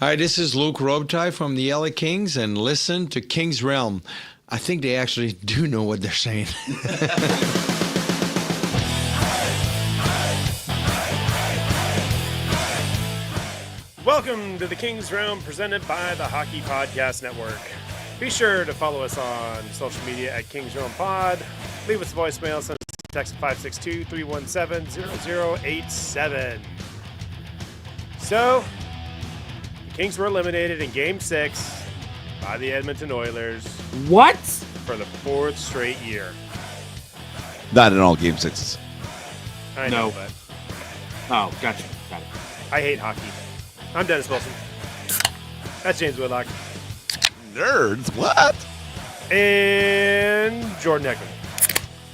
Hi, this is Luke Robitaille from the LA Kings, and listen to King's Realm. I think they actually do know what they're saying. Welcome to the King's Realm, presented by the Hockey Podcast Network. Be sure to follow us on social media at King's Realm Pod. Leave us a voicemail, send us a text at 562-317-0087. So, the Kings were eliminated in Game 6 by the Edmonton Oilers. What? For the fourth straight year. Not in all Game 6s. I know, No. but Oh, gotcha. Got it. I hate hockey. I'm Dennis Wilson. That's James Whitlock. Nerds? What? And Jordan Eckman.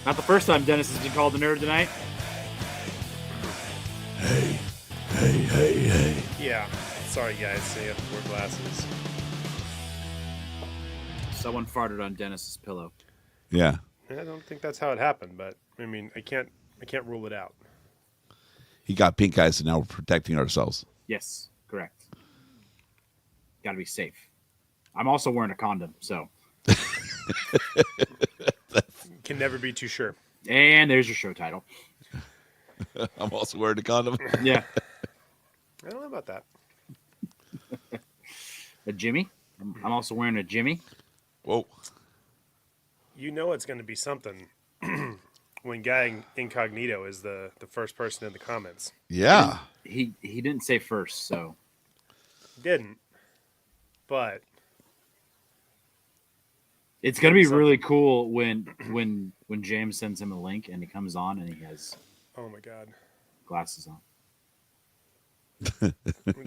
Not the first time Dennis has been called a nerd tonight. Hey. Yeah. Sorry, guys. So you have to wear glasses. Someone farted on Dennis's pillow. Yeah. I don't think that's how it happened, but I mean, I can't rule it out. He got pink eyes, and now we're protecting ourselves. Yes, correct. Got to be safe. I'm also wearing a condom, so. Can never be too sure. And there's your show title. I'm also wearing a condom. Yeah. I don't know about that. A Jimmy. I'm also wearing a Jimmy. Whoa. You know it's going to be something when Guy Incognito is the first person in the comments. Yeah. He didn't say first, so. Didn't, but It's gonna be really cool when James sends him a link and he comes on and he has oh my god. glasses on.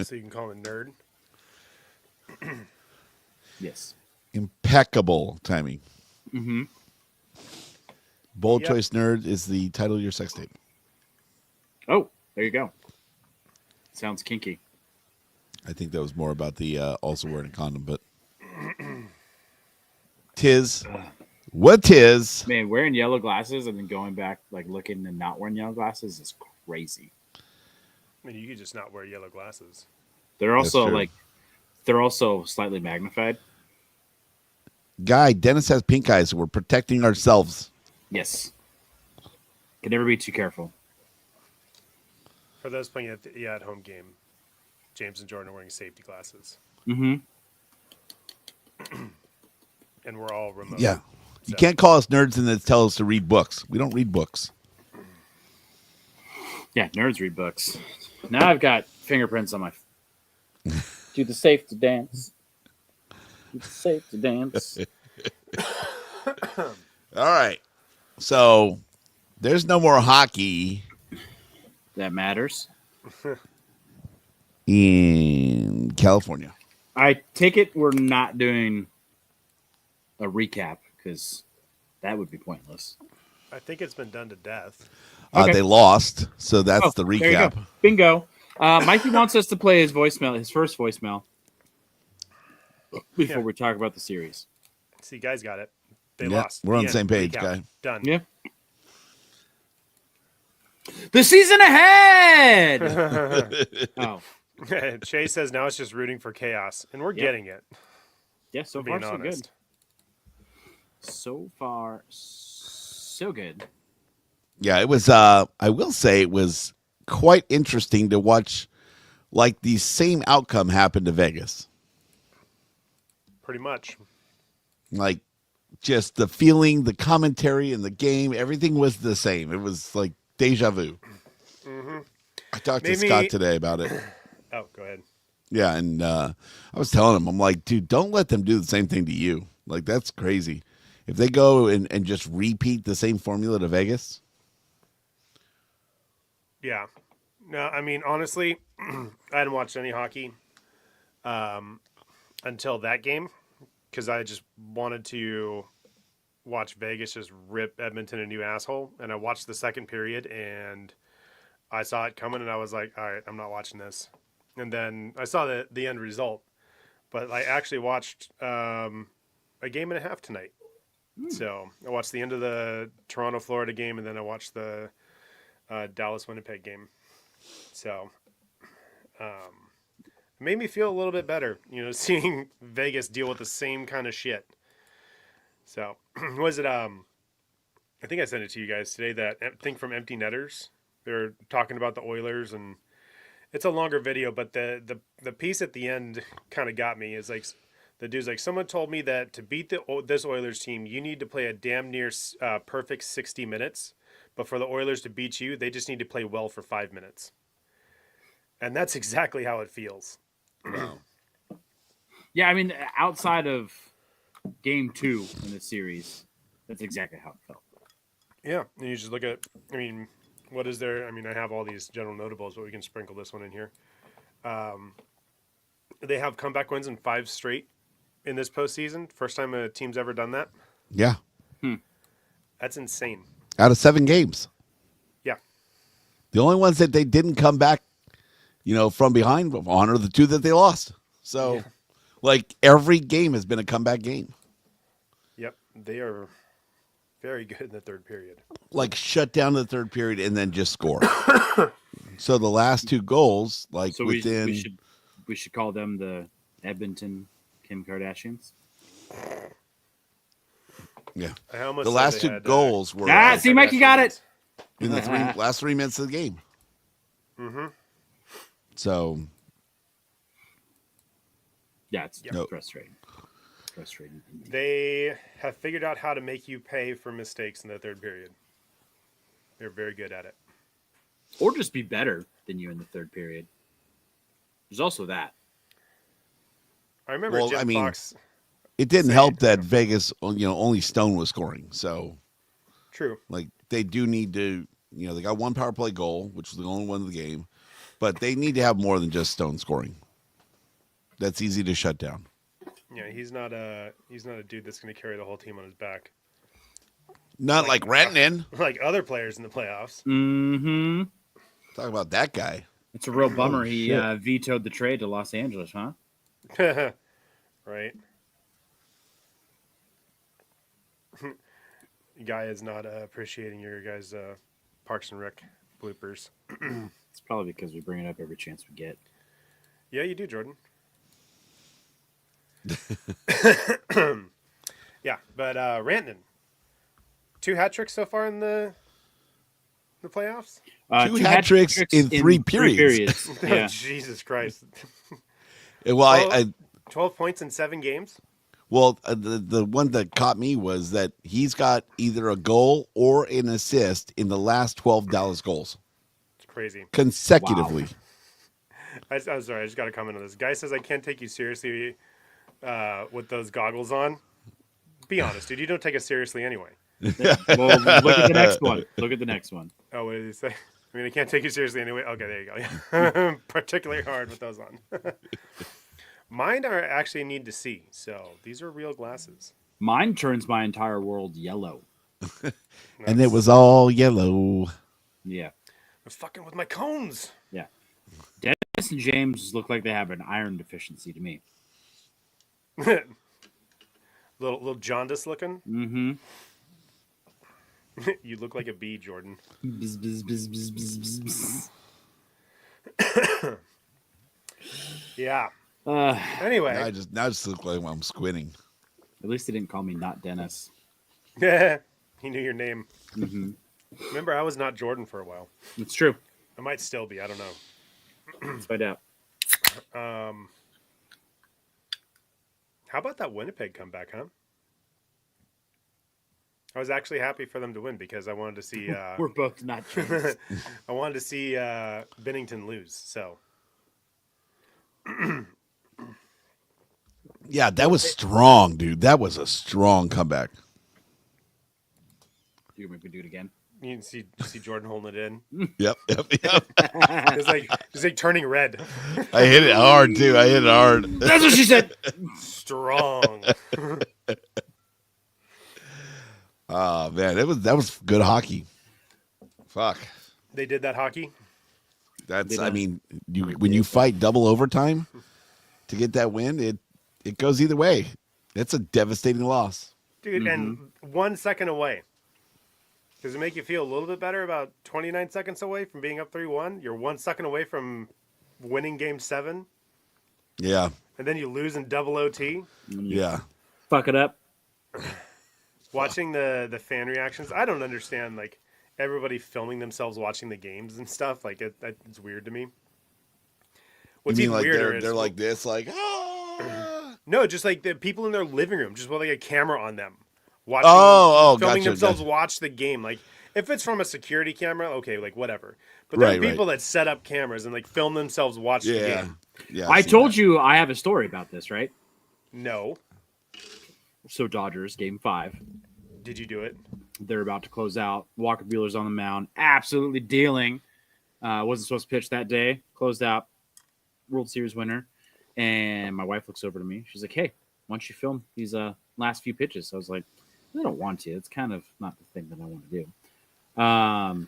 So you can call him a nerd. Yes. Impeccable timing. Mm-hmm. Bold Yep. Choice Nerd is the title of your sex tape. Oh, there you go. Sounds kinky. I think that was more about the also wearing a condom, but tis what tis. Man, wearing yellow glasses and then going back, like looking and not wearing yellow glasses is crazy. I mean, you could just not wear yellow glasses. They're also true. they're also slightly magnified. Guy, Dennis has pink eyes, so we're protecting ourselves. Yes. Can never be too careful. For those playing at the at-home game, James and Jordan are wearing safety glasses, Mm-hmm. and we're all remote. Yeah. You So- can't call us nerds and then tell us to read books. We don't read books. Yeah, nerds read books. Now I've got fingerprints on my. Do the safe to dance. Do the safe to dance. All right. So there's no more hockey That matters. in California. I take it we're not doing a recap because that would be pointless. I think it's been done to death. Okay. They lost, so that's the There you recap. go. Bingo. Mikey wants us to play his voicemail, his first voicemail, before Yeah. we talk about the series. See, guys got it. They Yeah, lost. we're on The the same end. page, Recap. Guy. Done. Yeah. The season ahead. Oh, Chase says now it's just rooting for chaos, and we're Yep. getting it. yeah. So Being far, so honest. good. So far, so good. Yeah, it was. I will say it was quite interesting to watch, like the same outcome happen to Vegas. Pretty much. Like, just the feeling, the commentary, and the game. Everything was the same. It was like deja vu. Mm-hmm. I talked to Maybe- Scott today about it. Oh, go ahead. Yeah, and I was telling him, I'm like, dude, don't let them do the same thing to you. Like, that's crazy. If they go and just repeat the same formula to Vegas, Yeah. No, I mean, honestly, I hadn't watched any hockey until that game because I just wanted to watch Vegas just rip Edmonton a new asshole. And I watched the second period and I saw it coming and I was like, all right, I'm not watching this. And then I saw the end result. But I actually watched a game and a half tonight. So I watched the end of the Toronto, Florida game, and then I watched the Dallas, Winnipeg game. So made me feel a little bit better, seeing Vegas deal with the same kind of shit. So, was it I think I sent it to you guys today, that thing from Empty Netters. They're talking about the Oilers, and it's a longer video, but the piece at the end kind of got me. Is like, the dude's like, someone told me that to beat this Oilers team, you need to play a damn near perfect 60 minutes. But for the Oilers to beat you, they just need to play well for 5 minutes. And that's exactly how it feels. Wow. Yeah, I mean, outside of game 2 in the series, that's exactly how it felt. Yeah, and you just look at, what is there? I have all these general notables, but we can sprinkle this one in here. They have comeback wins in 5 straight in this postseason. First time a team's ever done that. Yeah. That's insane. Out of 7 games. Yeah. The only ones that they didn't come back, from behind on are the 2 that they lost. So, like, every game has been a comeback game. Yep. They are very good in the third period. Like, shut down the third period and then just score. So the last 2 goals, like, So within... we should call them the Edmonton Kim Kardashians. Yeah. I almost The said last they 2 had, goals were see, Mike, you got it. in the last 3 minutes of the game. Mm-hmm. So, Yeah, it's Nope. frustrating. Frustrating. indeed. They have figured out how to make you pay for mistakes in the third period. They're very good at it. Or just be better than you in the third period. There's also that. I remember Well, Jim Fox. it didn't Say help it. that Vegas, only Stone was scoring. So, True. like, they do need to, they got 1 power play goal, which was the only one of the game, but they need to have more than just Stone scoring. That's easy to shut down. Yeah, he's not a dude that's going to carry the whole team on his back Not like Rantanen. like other players in the playoffs. Mm-hmm. Talk about that guy. It's a real bummer. He shit. vetoed the trade to Los Angeles, huh? Right. Guy is not appreciating your guys' Parks and Rec bloopers. It's probably because we bring it up every chance we get. Yeah, you do, Jordan. Yeah, but Rantanen, 2 hat tricks so far in the playoffs. 2 hat tricks in 3 periods. Yeah. Jesus Christ! Well, I 12 points in 7 games. Well, the one that caught me was that he's got either a goal or an assist in the last 12 Dallas goals It's crazy. consecutively. I'm sorry, I just got to comment on this. Guy says I can't take you seriously with those goggles on. Be honest, dude. You don't take us seriously anyway. Well, look at the next one. Look at the next one. Oh, what did he say? I can't take you seriously anyway. Okay, there you go. Yeah. Particularly hard with those on. Mine are actually need to see, so these are real glasses. Mine turns my entire world yellow. And it was all yellow. Yeah. I'm fucking with my cones. Yeah. Dennis and James look like they have an iron deficiency to me. little jaundice looking. Mm-hmm. You look like a bee, Jordan. Bzz, bzz, bzz, bzz, bzz, bzz. Yeah. At Anyway, Now I just look like I'm squinting. least they didn't call me not Dennis. he knew your name. Mm-hmm. Remember, I was not Jordan for a while. It's true. I might still be. I don't know. Let's find out. How about that Winnipeg comeback, huh? I was actually happy for them to win because I wanted to see. We're both not James. I wanted to see Bennington lose. So Yeah, that was strong, dude. That was a strong comeback. You can make me do it again. you can see Jordan holding it in. Yep. It's like turning red. I hit it hard, too. I hit it hard. That's what she said. Strong. Oh, man. That was good hockey. Fuck. They did that hockey. That's, They I done. mean, when you fight double overtime to get that win, it goes either way. It's a devastating loss. Dude, and 1 second away. Does it make you feel a little bit better about 29 seconds away from being up 3-1? You're 1 second away from winning game 7. Yeah. and then you lose in double OT. Yeah. Fuck it up. Watching the fan reactions, I don't understand like everybody filming themselves watching the games and stuff. Like it's weird to me. What's you mean even like weirder is they're like this, like ah. no, just like the people in their living room, just with like a camera on them, watching, filming gotcha, themselves gotcha. watch the game. Like if it's from a security camera, okay, like whatever. But there are Right, people that set up cameras and like film themselves watch the Yeah. game. Yeah. I told you I have a story about this, right? No, So Dodgers game 5. did you do it? They're about to close out. Walker Buehler's on the mound, absolutely dealing. Wasn't supposed to pitch that day. Closed out. World Series winner. And my wife looks over to me. She's like, "Hey, why don't you film these last few pitches?" So I was like, "I don't want to. It's kind of not the thing that I want to do."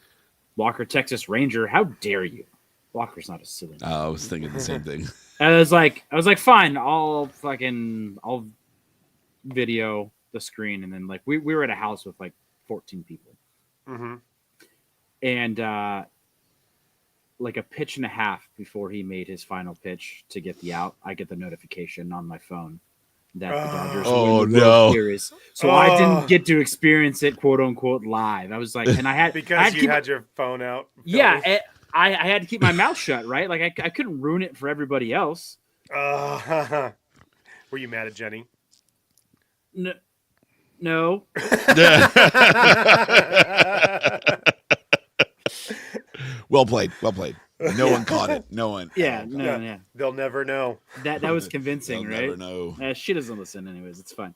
Walker, Texas Ranger. How dare you? Walker's not a silly. I was thinking the same thing. I was like, fine. I'll video the screen, and then like we were at a house with like 14 people, Mm-hmm. and like a pitch and a half before he made his final pitch to get the out, I get the notification on my phone that the Dodgers Oh, win the no. World Series. So I didn't get to experience it, quote unquote, live. I was like, and I had Because I had to you keep, had your phone out. yeah, filming. I had to keep my mouth shut, right? Like I couldn't ruin it for everybody else. Were you mad at Jenny? No. Well played. Well played. No one caught it. No one. Yeah, no. They'll never know. That was convincing, They'll right? never know. She doesn't listen, anyways. It's fine.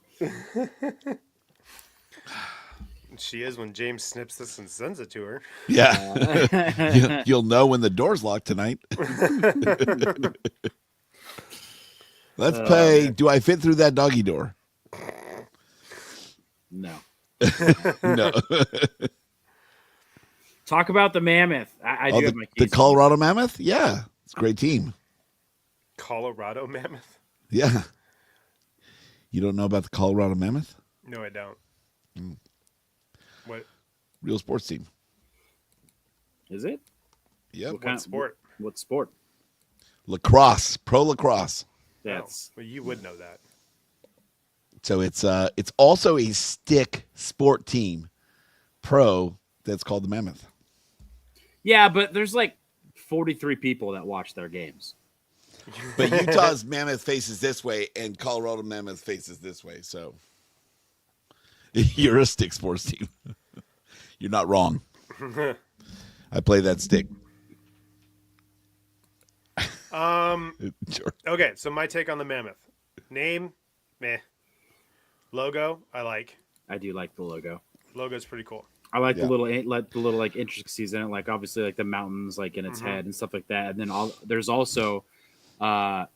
She is when James snips this and sends it to her. Yeah. You'll know when the door's locked tonight. Let's play. Do I fit through that doggy door? No. No. Talk about the Mammoth. I do have my the case. Colorado Mammoth? Yeah. It's a great team. Colorado Mammoth? Yeah. You don't know about the Colorado Mammoth? No, I don't. What Real sports team. Is it? Yep. what sport? What sport? Lacrosse. Pro lacrosse. That's Well, you would know that. So it's also a stick sport team. Pro that's called the Mammoth. yeah, but there's like 43 people that watch their games. But Utah's Mammoth faces this way and Colorado Mammoth faces this way. So you're a stick sports team. You're not wrong. I play that stick. Sure. Okay, so my take on the Mammoth. Name, meh. Logo, I like. I do like the logo. Logo's pretty cool. I like Yeah. the little like intricacies in it, like obviously like the mountains like in its head and stuff like that. And then there's also on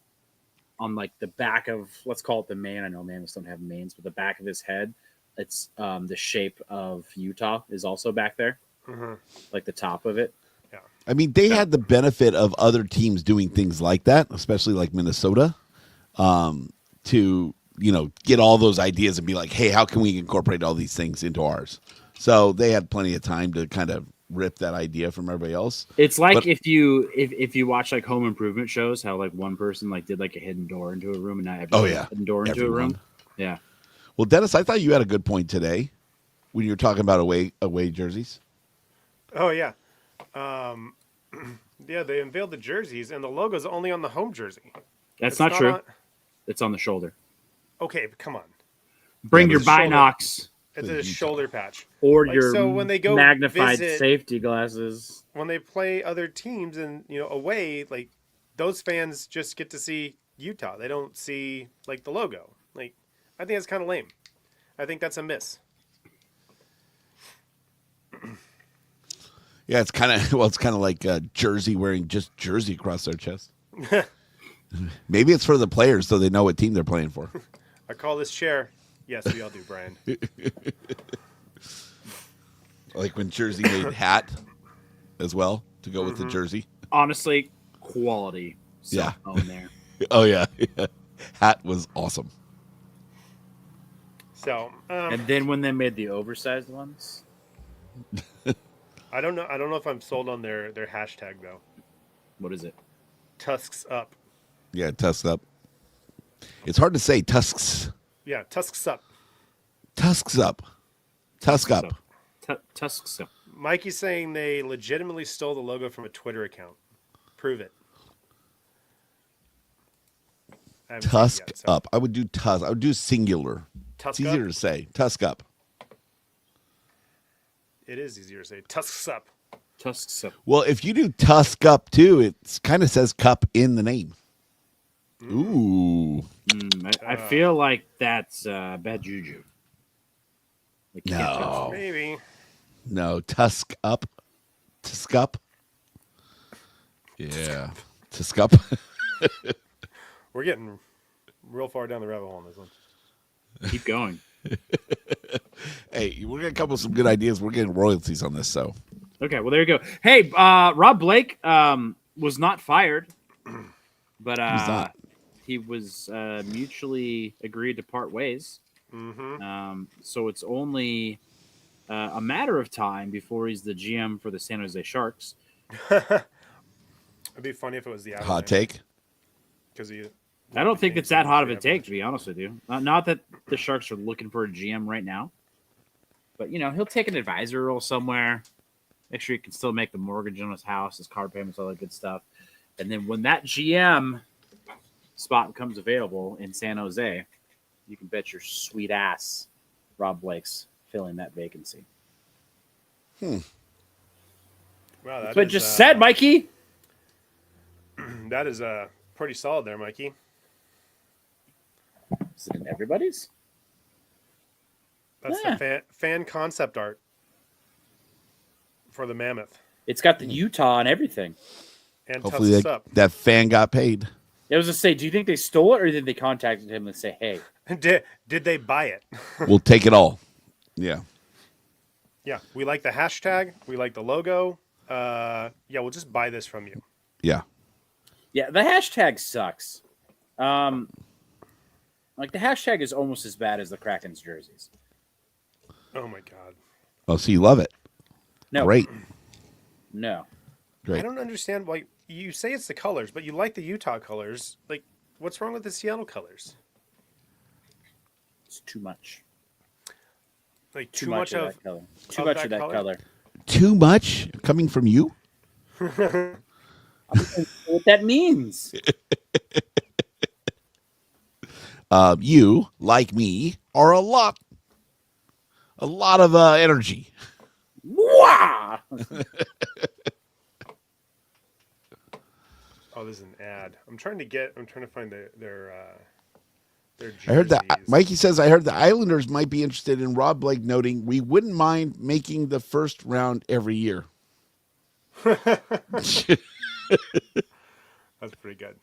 like the back of, let's call it the mane. I know mammoths don't have manes, but the back of his head, it's the shape of Utah is also back there, like the top of it. I mean, they had the benefit of other teams doing things like that, especially like Minnesota, to, get all those ideas and be like, hey, how can we incorporate all these things into ours? So they had plenty of time to kind of rip that idea from everybody else. It's like But- if you watch like home improvement shows, how like one person like did like a hidden door into a room and now everyone yeah. hidden door into a Everyone. room. Yeah. Well, Dennis, I thought you had a good point today when you were talking about away jerseys. Oh, yeah. Yeah, they unveiled the jerseys, and the logo's only on the home jersey. That's It's not true. on- It's on the shoulder. Okay, come on. Bring Yeah, your but it's shoulder. binocs It's The a Utah. shoulder patch. or Like, your so when they go magnified visit- safety glasses. When they play other teams and, away, like, those fans just get to see Utah. They don't see, like, the logo. Like, I think that's kind of lame. I think that's a miss. Yeah, it's kind of like Jersey wearing just jersey across their chest. Maybe it's for the players so they know what team they're playing for. I call this chair. Yes, we all do, Brian. Like when Jersey made hat as well to go with the jersey. Honestly, quality Yeah. cell phone there. Oh yeah. Hat was awesome. So, And then when they made the oversized ones, I don't know. I don't know if I'm sold on their hashtag though. what is it? Tusks up. Yeah, tusked up. It's hard to say. Tusks. Yeah, tusks up. Tusks up. Tusk up. Tusks up. Mikey's saying they legitimately stole the logo from a Twitter account. Prove it. I haven't seen it Tusk yet, so- up. I would do tusk. I would do singular. Tusk It's easier up? to say. Tusk up. It is easier to say. Tusks up. Tusks up. Well, if you do tusk up too, it kind of says cup in the name. Ooh. I feel like that's bad juju. Like, you can't touch No. Maybe. No. Tusk up. Tusk up. Yeah. Tusk up. We're getting real far down the rabbit hole on this one. it. Keep going. Hey, we're going to come up with some good ideas. We're getting royalties on this, so. Okay, well, there you go. Hey, Rob Blake was not fired, but Who's that? he was mutually agreed to part ways. Mm-hmm. So it's only a matter of time before he's the GM for the San Jose Sharks. It'd be funny if it was the Hot take. Because I don't think it's that hot of a take, to be honest with you. Not that the Sharks are looking for a GM right now, but he'll take an advisor role somewhere. Make sure he can still make the mortgage on his house, his car payments, all that good stuff. And then when that GM spot becomes available in San Jose, you can bet your sweet ass Rob Blake's filling that vacancy. Wow, That's what I just said, Mikey. That is pretty solid there, Mikey. Is it in everybody's? That's Yeah. the fan concept art for the Mammoth. It's got the Utah and everything. And Hopefully tusks up. that fan got paid. I was to say, do you think they stole it or did they contact him and say, hey? Did they buy it? We'll take it all. Yeah. Yeah, we like the hashtag. We like the logo. Yeah, we'll just buy this from you. Yeah. Yeah, the hashtag sucks. Like the hashtag is almost as bad as the Kraken's jerseys. Oh my god. Oh, so you love it. No, Great. no. I Great. don't understand why you say it's the colors, but you like the Utah colors. Like, what's wrong with the Seattle colors? It's too much. Like Too too much of of that color. Too of much that of that color? color. Too much coming from you? What that means? You, like me, are a lot of energy. Wah! Oh, this is an ad. I'm trying to find their jerseys. I heard that Mikey says I heard the Islanders might be interested in Rob Blake, noting we wouldn't mind making the first round every year. That's pretty good.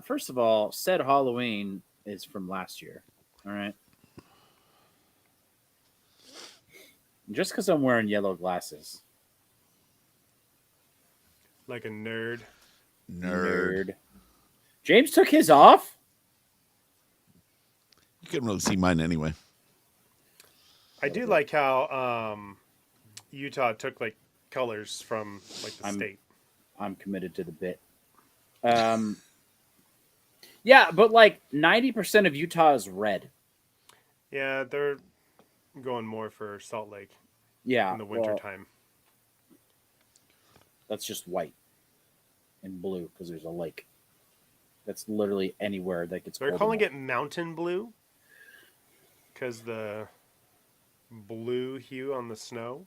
First of all, said Halloween is from last year. All right. Just because I'm wearing yellow glasses. Like a nerd. Nerd. James took his off. You couldn't really see mine anyway. I do like how Utah took like colors from like the state. I'm committed to the bit. Yeah, but like 90% of Utah is red. Yeah, they're going more for Salt Lake Yeah. in the winter well, time. That's just white and blue because there's a lake. That's literally anywhere that gets. They're cold calling enough. it mountain blue because the blue hue on the snow.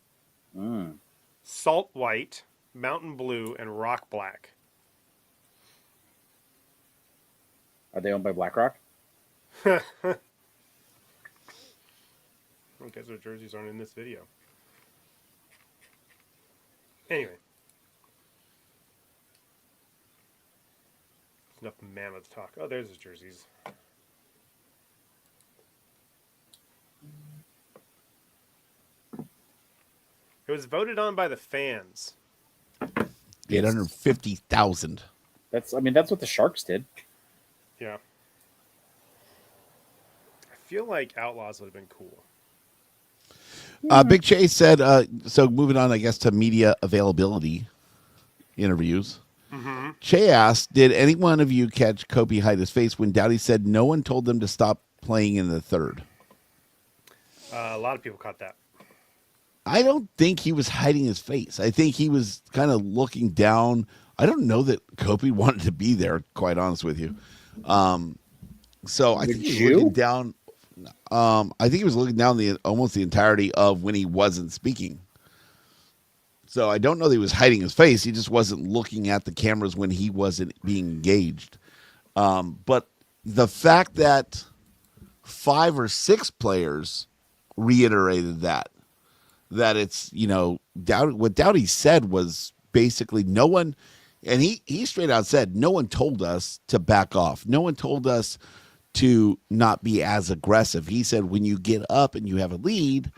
Mm. Salt white, mountain blue, and rock black. Are they owned by BlackRock? I guess their jerseys aren't in this video. Anyway. Enough Mammoth talk. Oh, there's his jerseys. It was voted on by the fans. 850,000. That's what the Sharks did. Yeah. I feel like Outlaws would have been cool. Big Chase said, so moving on, I guess, to media availability interviews. Che asked, did any one of you catch Kobe hide his face when Dowdy said no one told them to stop playing in the third? A lot of people caught that. I don't think he was hiding his face. I think he was kind of looking down. I don't know that Kobe wanted to be there, quite honest with you. So I think he was looking down. I think he was looking down almost the entirety of when he wasn't speaking. So I don't know that he was hiding his face. He just wasn't looking at the cameras when he wasn't being engaged. But the fact that 5 or 6 players reiterated that it's, what Dowdy said was basically no one, and he straight out said, no one told us to back off. No one told us to not be as aggressive. He said, when you get up and you have a lead,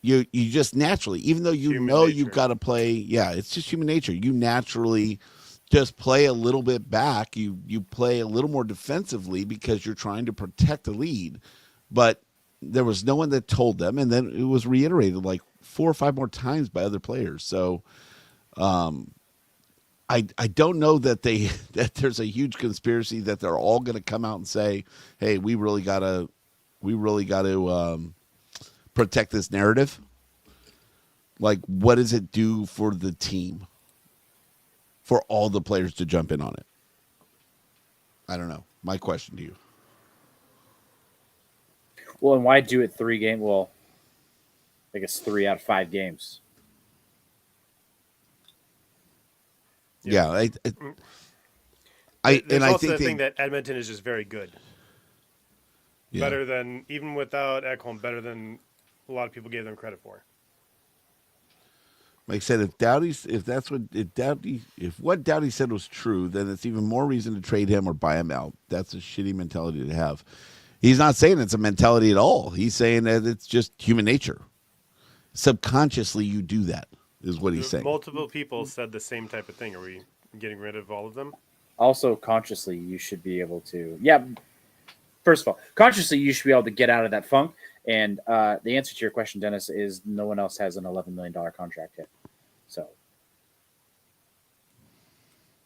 you just naturally, even though you've got to play, it's just human nature. You naturally just play a little bit back. You play a little more defensively because you're trying to protect the lead. But there was no one that told them, and then it was reiterated like 4 or 5 more times by other players. So I don't know that that there's a huge conspiracy that they're all going to come out and say, hey, we really got to protect this narrative. Like, what does it do for the team for all the players to jump in on it? I don't know. My question to you. Well, and why do it 3 games? Well, I guess 3 out of 5 games. Yeah, I There's also think the thing that Edmonton is just very good. Yeah. Better than, even without Ekholm, better than a lot of people gave them credit for. Like I said, if what Dowdy said was true, then it's even more reason to trade him or buy him out. That's a shitty mentality to have. He's not saying it's a mentality at all. He's saying that it's just human nature. Subconsciously, you do that, is what he's saying. Multiple people said the same type of thing. Are we getting rid of all of them? Also, consciously, you should be able to. Yeah. First of all, consciously, you should be able to get out of that funk. And the answer to your question, Dennis, is no one else has an $11 million contract yet. So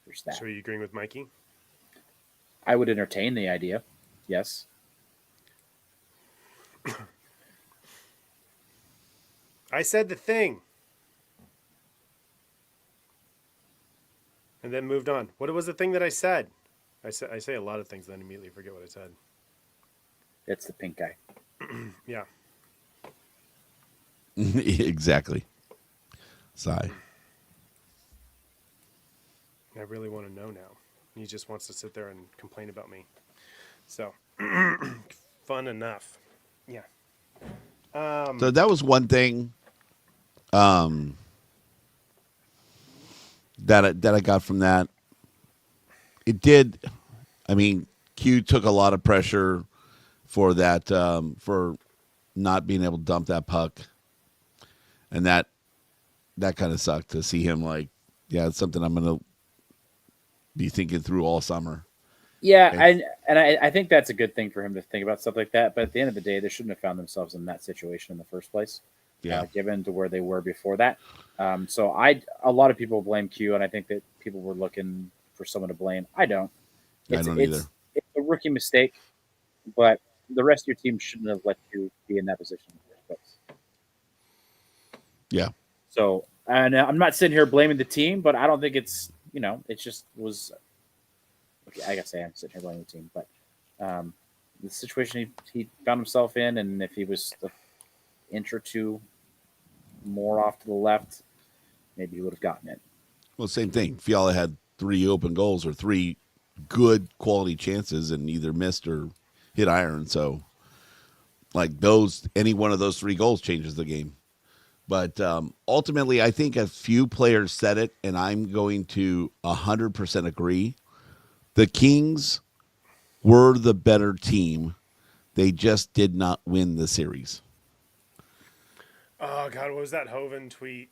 there's that. So are you agreeing with Mikey? I would entertain the idea. Yes. I said the thing. And then moved on. What was the thing that I said? I say a lot of things, then immediately forget what I said. It's the pink guy. Yeah. Exactly. Sigh. I really want to know now. He just wants to sit there and complain about me. So, fun enough. Yeah. So that was one thing that I got from that. It did. I mean, Q took a lot of pressure for that, for not being able to dump that puck, and that kind of sucked to see him like, yeah, it's something I'm gonna be thinking through all summer. Yeah, I think that's a good thing for him to think about stuff like that. But at the end of the day, they shouldn't have found themselves in that situation in the first place. Yeah, given to where they were before that. So a lot of people blame Q, and I think that people were looking for someone to blame. I don't. I don't either. It's a rookie mistake, but the rest of your team shouldn't have let you be in that position in the first place. Yeah. So, and I'm not sitting here blaming the team, but I don't think it's, it just was. Okay, I guess I am sitting here blaming the team, but the situation he found himself in, and if he was an inch or two more off to the left, maybe he would have gotten it. Well, same thing. Fiala had 3 open goals or 3 good quality chances and either missed or hit iron. So, like any one of those 3 goals changes the game. But ultimately, I think a few players said it, and I'm going to 100% agree. The Kings were the better team. They just did not win the series. Oh, God, what was that Hoven tweet?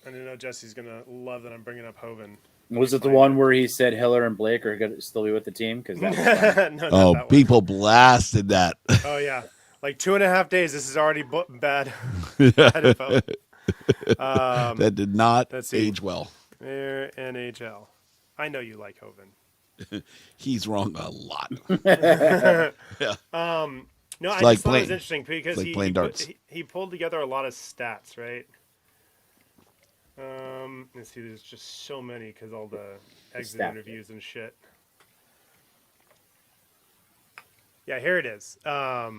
I didn't know Jesse's going to love that I'm bringing up Hoven. Was it the one where he said Hiller and Blake are going to still be with the team? Because No, people blasted that. Oh, yeah. Like 2.5 days. This is already bad. Bad info. That did not let's see. age well. NHL. I know you like Hoven. He's wrong a lot. Yeah. No, I like just thought it was playing- interesting because like playing darts. he pulled together a lot of stats, right? Let's see, there's just so many because all the exit stat. interviews and shit. Yeah, here it is. A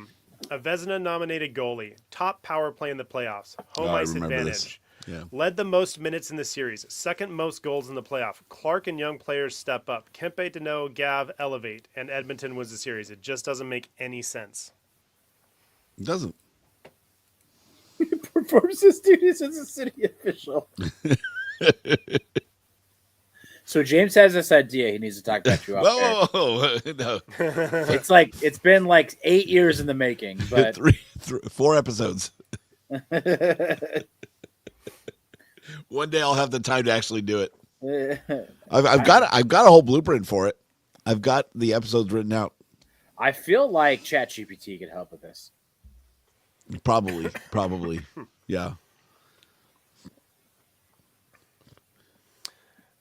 Vezina nominated goalie, top power play in the playoffs, home Oh, I ice remember advantage. this. Yeah. Led the most minutes in the series, second most goals in the playoff. Clark and young players step up. Kempe, Deneau, Gav elevate, and Edmonton wins the series. It just doesn't make any sense. It doesn't. Performs his duties as a city official. So James has this idea he needs to talk about you off Whoa, no. air. It's been like 8 years in the making, but 4 episodes. One day I'll have the time to actually do it. I've got a whole blueprint for it. I've got the episodes written out. I feel like ChatGPT could help with this. Probably. Yeah.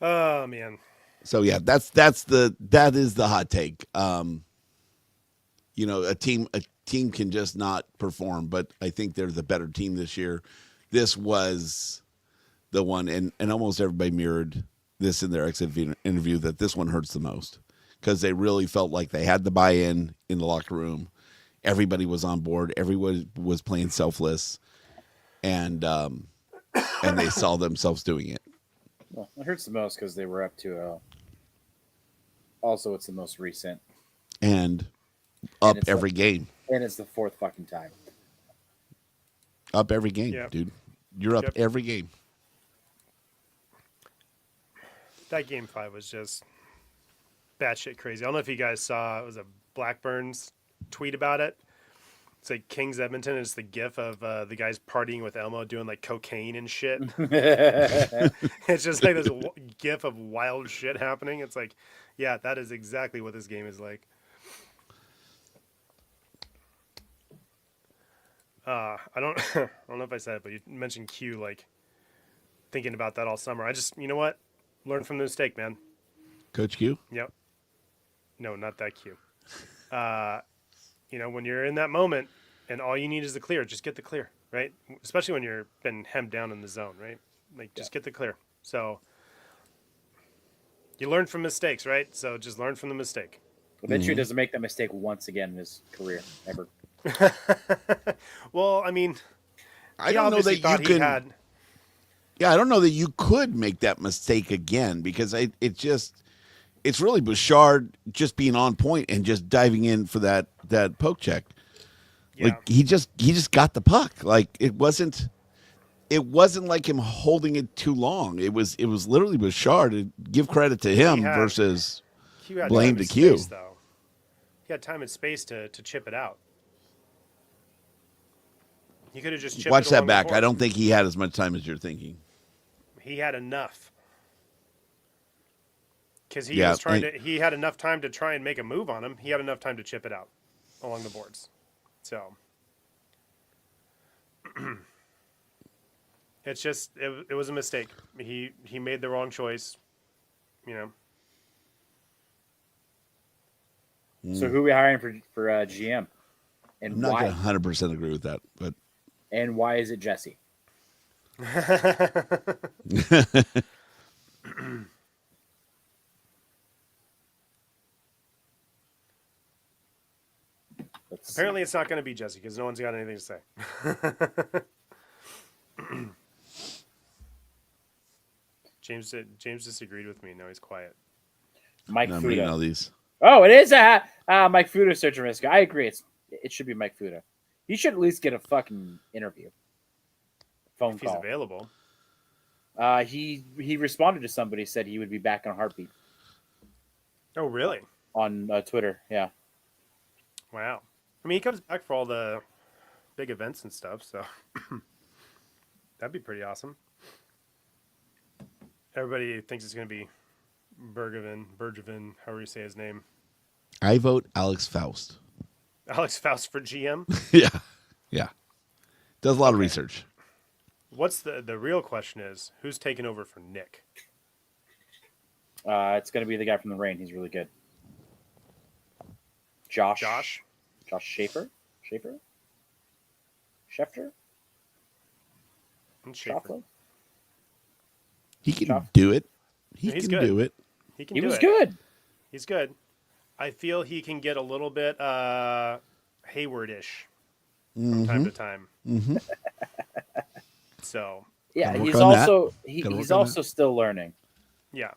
Oh man. So yeah, that is the hot take. A team can just not perform, but I think they're the better team this year. This was the one, and almost everybody mirrored this in their exit interview, that this one hurts the most because they really felt like they had the buy-in in the locker room. Everybody was on board. Everyone was playing selfless, and they saw themselves doing it. Well, it hurts the most because they were up 2-0. Also, it's the most recent, And up it's every game. and it's the fourth fucking time. Up every game, Yep. dude. You're up Yep. every game. That game 5 was just batshit crazy. I don't know if you guys saw, it was a Blackburns tweet about it. It's like Kings Edmonton. It's the gif of the guys partying with Elmo doing like cocaine and shit. It's just like this gif of wild shit happening. It's like, yeah, that is exactly what this game is like. I don't know if I said it, but you mentioned Q, like thinking about that all summer. I just, you know what? Learn from the mistake, man. Coach Q? Yep. No, not that Q. When you're in that moment and all you need is the clear, just get the clear, right? Especially when you're been hemmed down in the zone, right? Like, just get the clear. So you learn from mistakes, right? So just learn from the mistake. Eventually, doesn't make that mistake once again in his career ever. Well, I mean, I he don't know obviously that you thought he can. had. Yeah, I don't know that you could make that mistake again because it's really Bouchard just being on point and just diving in for that poke check. Yeah. Like he just got the puck. Like it wasn't like him holding it too long. It was literally Bouchard. Give credit to him had- versus Q had blame time to and Q. space, though. He had time and space to chip it out. He could have just chipped watch it that along the back. boards. I don't think he had as much time as you're thinking. He had enough. Because he Yeah, was trying to. He had enough time to try and make a move on him. He had enough time to chip it out along the boards. So it's just it was a mistake. He made the wrong choice. So who are we hiring for GM? And I'm not why? going to 100% agree with that, but And why is it Jesse? Apparently, it's not going to be Jesse because no one's got anything to say. James disagreed with me. Now he's quiet. Mike I'm reading all Fuda. these. Oh, it is Mike Fuda search and rescue. I agree. It should be Mike Fuda. He should at least get a fucking interview. Phone If he's call. available. He responded to somebody, said he would be back on Heartbeat Oh, really? on Twitter. Yeah. Wow. I mean, he comes back for all the big events and stuff, so that'd be pretty awesome. Everybody thinks it's going to be Bergevin, however you say his name. I vote Alex Faust. Alex Faust for GM. Yeah. Does a lot of research. What's the real question is, who's taking over for Nick? It's going to be the guy from the Rain. He's really good. Josh Schaefer? Schefter? And Schaefer. Schauffele? He can Tough. do it. He He's can good. do it. He can He do was it. good. He's good. I feel he can get a little bit Hayward-ish from time to time. Mm-hmm. So Yeah, Gotta work he's on that. also Gotta he's work on also still learning. yeah,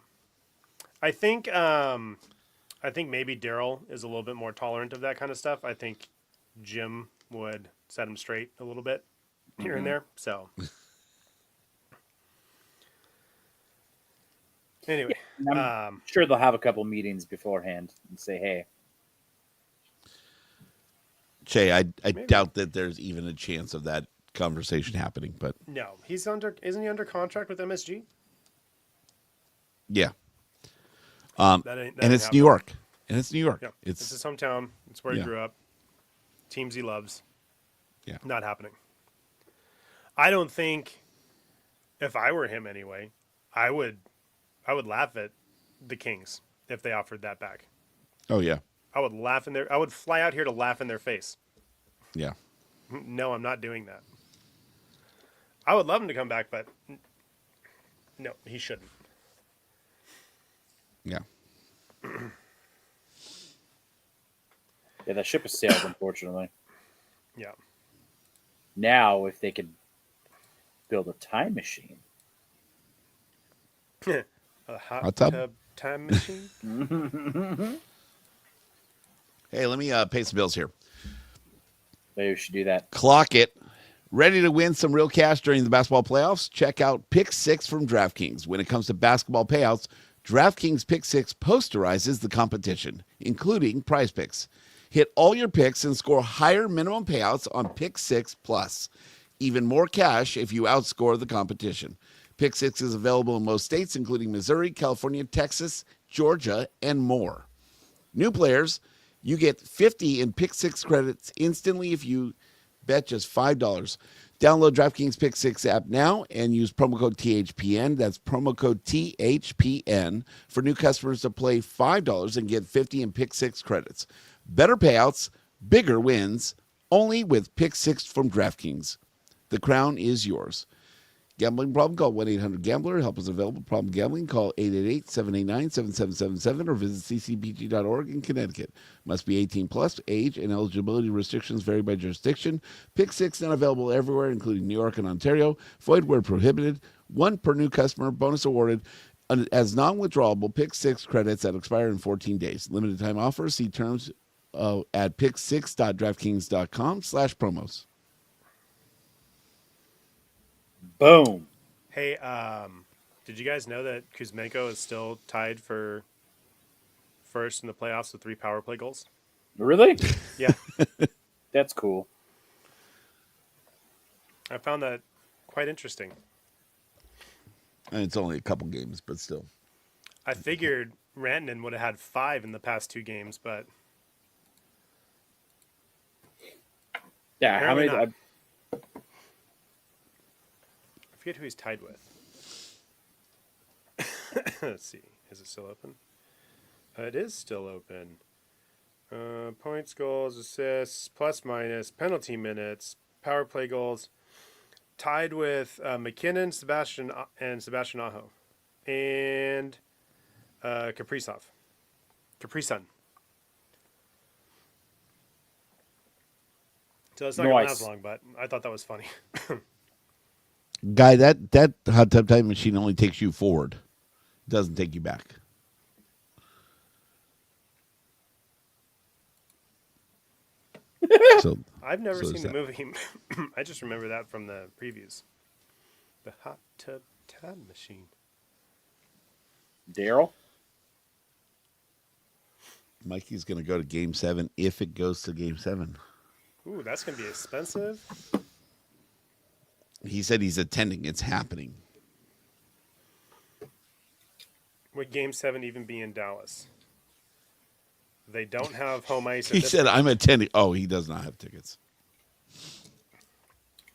I think maybe Daryl is a little bit more tolerant of that kind of stuff. I think Jim would set him straight a little bit here and there. So anyway, And I'm sure they'll have a couple meetings beforehand and say, "Hey, Che, I Maybe. doubt that there's even a chance of that conversation happening, but no, isn't he under contract with MSG? yeah. That ain't And it's happening. New York. And it's New York. Yeah, it's It's his hometown. It's where he Yeah. grew up. Teams he loves. Yeah. Not happening. I don't think, if I were him anyway, I would laugh at the Kings if they offered that back. oh yeah. I would fly out here to laugh in their face. Yeah. No, I'm not doing that. I would love him to come back, but no, he shouldn't. Yeah. yeah, that ship has sailed." Unfortunately, Yeah. now if they could build a time machine, A hot Hot tub? tub time machine. Hey, let me pay some bills here. maybe we should do that. Clock it. Ready to win some real cash during the basketball playoffs? Check out Pick 6 from DraftKings. When it comes to basketball payouts, DraftKings Pick 6 posterizes the competition, including prize picks. Hit all your picks and score higher minimum payouts on Pick 6 Plus. Even more cash if you outscore the competition. Pick 6 is available in most states, including Missouri, California, Texas, Georgia, and more. New players, you get 50 in Pick 6 credits instantly if you bet just $5. Download DraftKings Pick 6 app now and use promo code THPN. That's promo code THPN for new customers to play $5 and get 50 in Pick 6 credits. Better payouts, bigger wins, only with Pick 6 from DraftKings. The crown is yours. Gambling problem? Call 1-800-GAMBLER. Help is available. Problem gambling? Call 888-789-7777 or visit ccpg.org in Connecticut. Must be 18 plus. Age and eligibility restrictions vary by jurisdiction. Pick 6 not available everywhere, including New York and Ontario. Void where prohibited. One per new customer. Bonus awarded as non-withdrawable Pick 6 credits that expire in 14 days. Limited time offer. See terms at pick6.draftkings.com/promos. Boom. Hey, did you guys know that Kuzmenko is still tied for first in the playoffs with 3 power play goals? Really? Yeah, That's cool. I found that quite interesting. And it's only a couple games, but still. I figured Rantanen would have had 5 in the past 2 games, but Yeah, how Apparently many? not. I forget who he's tied with. Let's see. Is it still open? It is still open. Points, goals, assists, plus minus, penalty minutes, power play goals. Tied with McKinnon, Sebastian Aho, and Kaprizov. Kaprizov. So it's not going to Nice. last long, but I thought that was funny. Guy, that hot tub time machine only takes you forward. It doesn't take you back. So I've never So seen is the that- movie. I just remember that from the previews. The hot tub time machine. Daryl? Mikey's going to go to Game 7 if it goes to Game 7. Ooh, that's going to be expensive. He said he's attending. It's happening. Would Game 7 even be in Dallas? They don't have home ice. at He this said, point. I'm attending. Oh, he does not have tickets.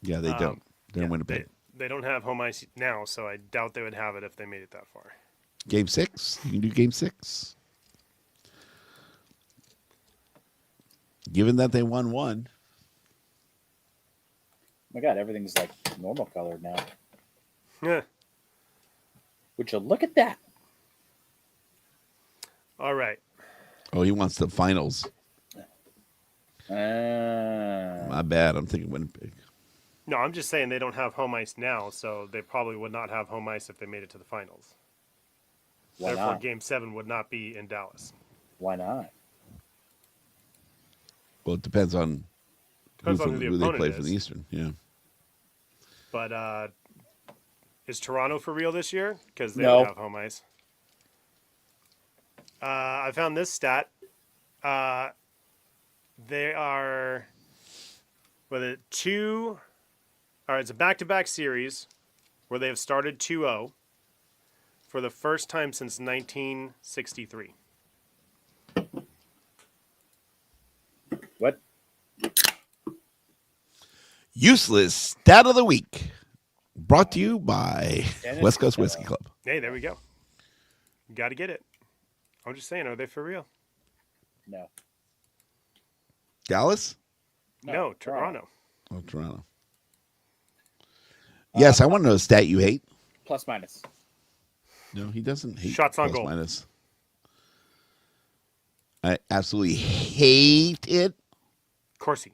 Yeah, they don't. They're in Yeah, Winnipeg. they don't have home ice now, so I doubt they would have it if they made it that far. Game 6. You can do game 6. Given that they won one. Oh my God, everything's like normal colored now. Yeah. Would you look at that? All right. Oh, he wants the finals. Uh, My bad. I'm thinking Winnipeg. No, I'm just saying they don't have home ice now, so they probably would not have home ice if they made it to the finals. why Therefore, not? Game 7 would not be in Dallas. Why not? Well, it depends on Depends on who the they opponent play for is. the Eastern. Yeah. But is Toronto for real this year? Because they No. don't have home ice. I found this stat. They are with a two. All right, it's a back-to-back series where they have started 2-0 for the first time since 1963. What? Useless stat of the week. Brought to you by Dennis West Coast Costello. Whiskey Club. Hey, there we go. Got to get it. I'm just saying, are they for real? No. Dallas? No, Toronto. Oh, Toronto. Yes, I want to know a stat you hate. Plus minus. No, he doesn't hate Shots on plus goal. minus. I absolutely hate it. Corsi.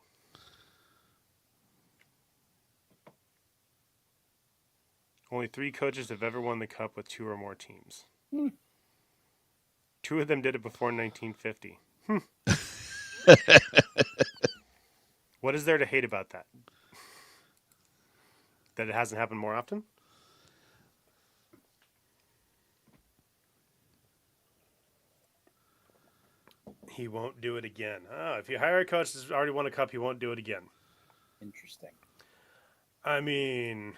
Only 3 coaches have ever won the cup with 2 or more teams. 2 of them did it before 1950. What is there to hate about that? That it hasn't happened more often? He won't do it again. Oh, if you hire a coach that's already won a cup, he won't do it again. Interesting. I mean,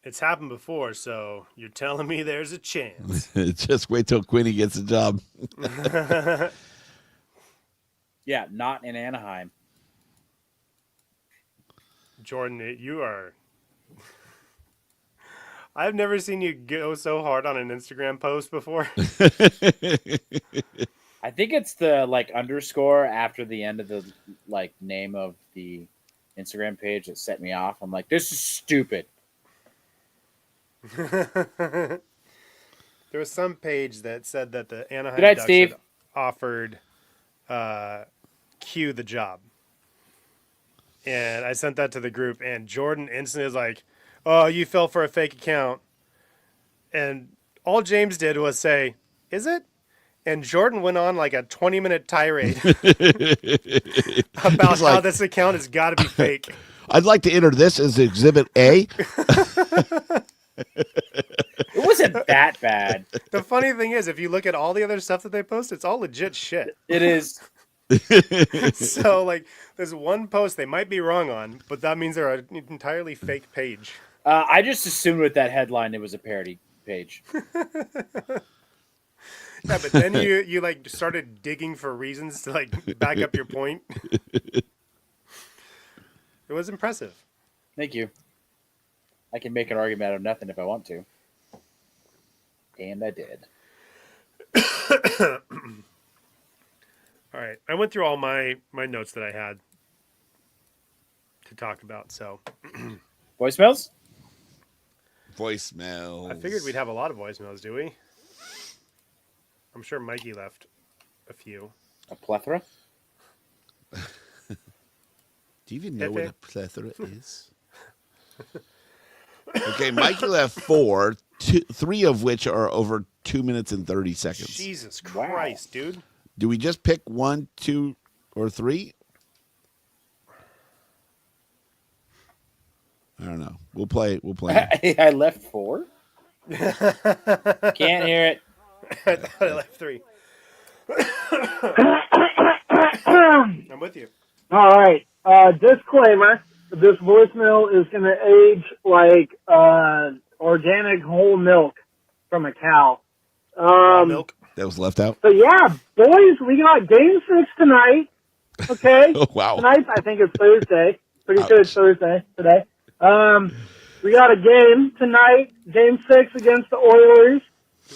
it's happened before, so you're telling me there's a chance. Just wait till Quinny gets a job. Yeah, not in Anaheim. Jordan, you are. I've never seen you go so hard on an Instagram post before. I think it's the like underscore after the end of the like name of the Instagram page that set me off. I'm like, this is stupid. There was some page that said that the Anaheim Good night, Ducks Steve. had offered Q the job. And I sent that to the group, and Jordan instantly was like, oh, you fell for a fake account. And all James did was say, is it? And Jordan went on like a 20-minute tirade about He's how like- this account has got to be fake. I'd like to enter this as Exhibit A. It wasn't that bad. The funny thing is, if you look at all the other stuff that they post, it's all legit shit. It is. So, like, there's one post they might be wrong on, but that means they're an entirely fake page. I just assumed with that headline it was a parody page. Yeah, but then you like started digging for reasons to like back up your point. It was impressive. Thank you. I can make an argument out of nothing if I want to. And I did. All right, I went through all my notes that I had to talk about, so Voicemails? Voicemail. I figured we'd have a lot of voicemails, do we? I'm sure Mikey left a few. A plethora? Do you even know what a plethora is? Okay, Mikey left 4, 3 of which are over 2 minutes and 30 seconds. Jesus Wow. Christ, dude! Do we just pick 1, 2, or 3? I don't know. We'll play. I left 4? Can't hear it. I thought I left 3. I'm with you. All right. Disclaimer: this voicemail is going to age like organic whole milk from a cow. Raw milk. That was left out. So yeah, boys, we got Game 6 tonight. Okay, Oh, wow. tonight I think it's Thursday. Pretty sure it's Ouch. Thursday today. We got a game tonight, Game 6 against the Oilers.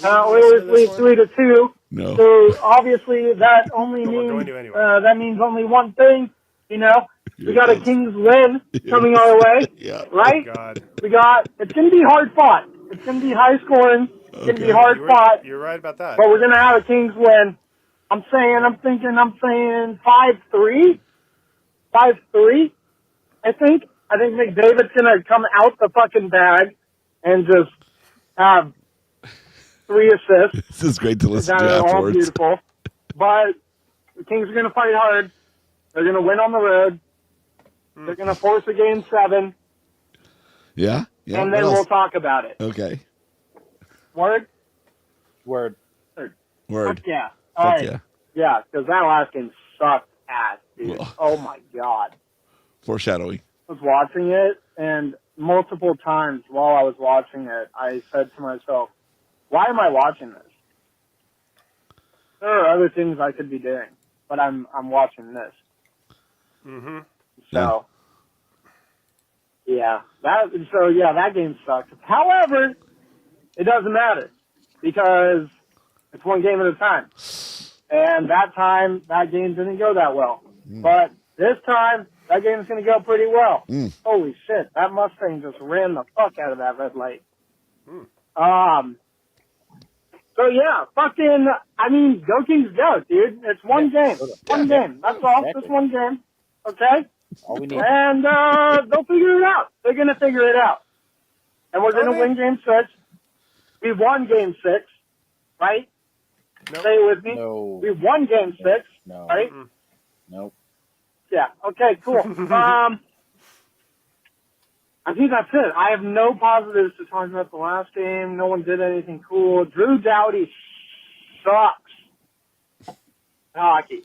Oilers lead 3-2. No. So obviously that only But we're means going to anyway. that means only one thing. You know, we got a Yes. Kings win Yes. coming our way, Yeah. right? God. It's going to be hard fought. It's going to be high scoring. It's going to be Okay. hard fought, You're right about that. but we're going to have a Kings win. I'm saying 5-3. 5-3, I think. I think McDavid's going to come out the fucking bag and just have 3 assists. This is great to listen That to are all afterwards. beautiful. But the Kings are going to fight hard. They're going to win on the road. They're going to force a game 7, Yeah. Yeah. and What then else? we'll talk about it. Okay. Word? Word. Word. Fuck yeah. All Fuck right. yeah. Yeah, because that last game sucked ass, dude. Well. Oh, my God. Foreshadowing. I was watching it, and multiple times while I was watching it, I said to myself, why am I watching this? There are other things I could be doing, but I'm watching this. Mm-hmm. So, that game sucked. However, it doesn't matter because it's one game at a time. And that time, that game didn't go that well. But this time, that game's going to go pretty well. Holy shit, that Mustang just ran the fuck out of that red light. So yeah, go Kings go, dude. It's one game. One game. That's all. Exactly. Just one game. Okay? All we need. And they'll figure it out. They're going to figure it out. And we're going to win game 6. We won game 6, right? Nope. Say it with me. No. We won game 6, No. right? Nope. Yeah. Okay, cool. I think that's it. I have no positives to talk about the last game. No one did anything cool. Drew Doughty sucks at hockey.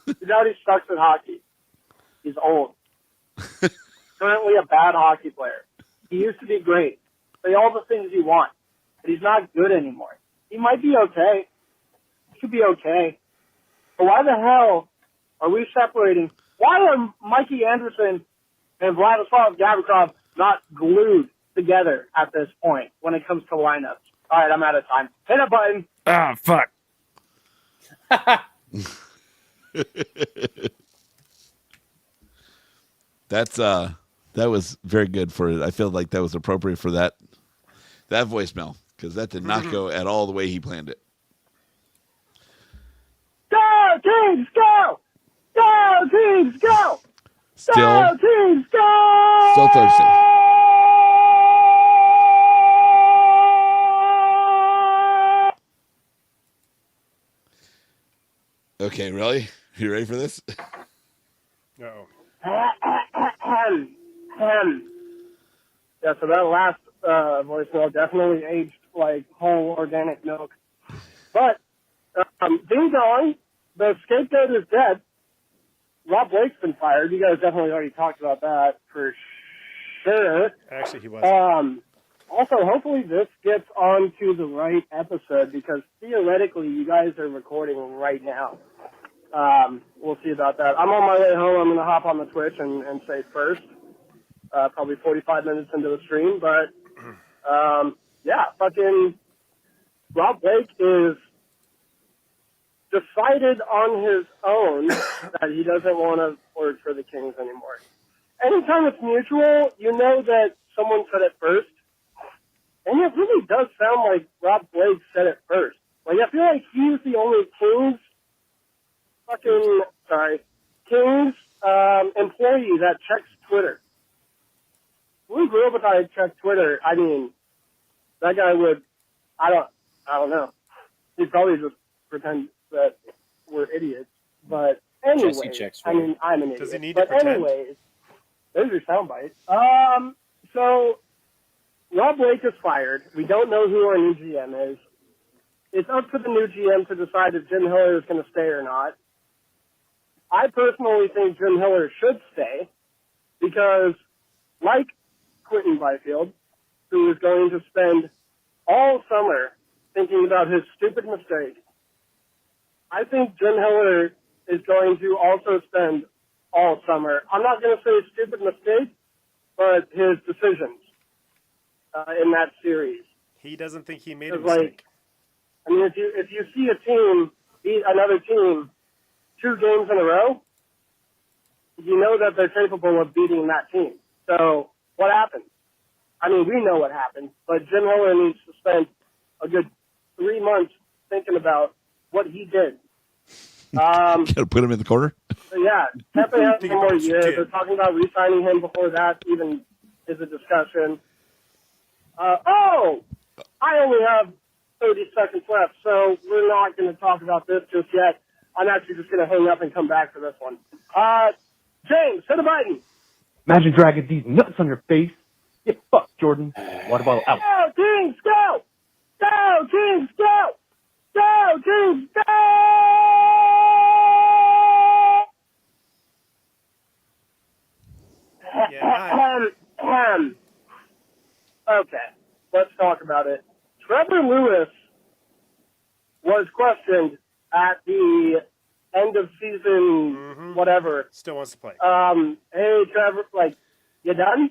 Drew Doughty sucks at hockey. He's old. Currently a bad hockey player. He used to be great. Say all the things you want. But he's not good anymore. He might be okay. He could be okay. But why the hell are we separating? Why are Mikey Anderson and Vladislav Gavrikov not glued together at this point when it comes to lineups? All right, I'm out of time. Hit a button. Ah, fuck. That was very good for it. I feel like that was appropriate for that voicemail because that did not go at all the way he planned it. Go, Kings, go! Go, Kings, go! Go, Kings, go! Still thirsty. Okay, really? You ready for this? Uh-oh. Yeah, so that last voicemail definitely aged like whole organic milk. But, ding dong, the scapegoat is dead. Rob Blake's been fired. You guys definitely already talked about that for sure. Actually, he wasn't. Also, hopefully this gets onto the right episode because theoretically you guys are recording right now. We'll see about that. I'm on my way home. I'm going to hop on the Twitch and say first. Probably 45 minutes into the stream. But, yeah, fucking Rob Blake is decided on his own that he doesn't want to work for the Kings anymore. Anytime it's mutual, you know that someone said it first. And it really does sound like Rob Blake said it first. Like, I feel like he's the only Kings employee that checks Twitter. When Grill I check Twitter, I mean, that guy would, I don't know. He'd probably just pretend that we're idiots. But anyway, I mean, I'm an idiot. Does he need to but pretend? anyways, there's your soundbite. So Rob Blake is fired. We don't know who our new GM is. It's up to the new GM to decide if Jim Hiller is going to stay or not. I personally think Jim Hiller should stay because, like Quentin Byfield, who is going to spend all summer thinking about his stupid mistake, I think Jim Hiller is going to also spend all summer. I'm not going to say stupid mistake, but his decisions in that series. He doesn't think he made a It's like, mistake. I mean, if you see a team beat another team 2 games in a row, you know that they're capable of beating that team. So what happened? I mean, we know what happened, but Jim Miller needs to spend a good 3 months thinking about what he did. Gotta put him in the corner. So yeah, definitely has Think one more about what you year. did. They're talking about re-signing him before that even is a discussion. I only have 30 seconds left, so we're not going to talk about this just yet. I'm actually just going to hang up and come back for this one. James, hit a button. Imagine dragging these nuts on your face. Get fucked, Jordan. Water bottle out. Go, Kings, go! Go, Kings, go! Go, Kings, go! Yeah, Okay, let's talk about it. Trevor Lewis was questioned at the end of season, whatever. Still wants to play. Hey, Trevor, like, you done?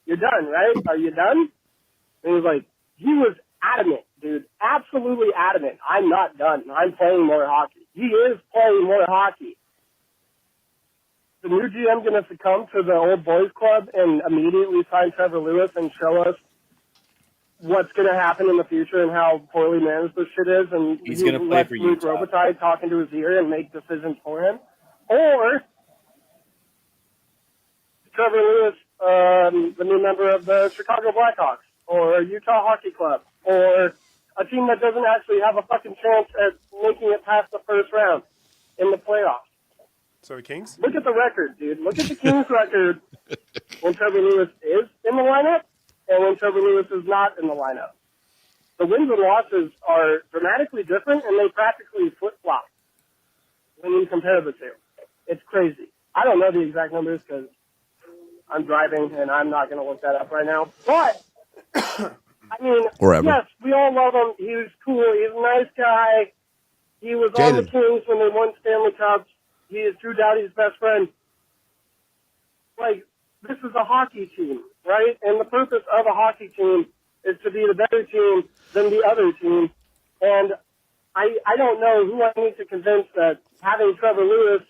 You're done, right? Are you done? And he was like, he was adamant, dude. Absolutely adamant. I'm not done. I'm playing more hockey. He is playing more hockey. The new GM going to succumb to the old boys club and immediately sign Trevor Lewis and show us what's going to happen in the future and how poorly managed this shit is, and He's gonna play let for Luke Utah. Robitaille talk into his ear and make decisions for him, or Trevor Lewis, the new member of the Chicago Blackhawks, or Utah Hockey Club, or a team that doesn't actually have a fucking chance at making it past the first round in the playoffs. So the Kings? Look at the record, dude. Look at the Kings record when Trevor Lewis is in the lineup and when Trevor Lewis is not in the lineup. The wins and losses are dramatically different, and they practically flip-flop when you compare the two. It's crazy. I don't know the exact numbers because I'm driving, and I'm not going to look that up right now. But, I mean, Or ever. yes, we all love him. He was cool. He's a nice guy. He was on the Jaden. Kings when they won Stanley Cups. He is Drew Doughty's best friend. Like, this is a hockey team, right? And the purpose of a hockey team is to be the better team than the other team. And I don't know who I need to convince that having Trevor Lewis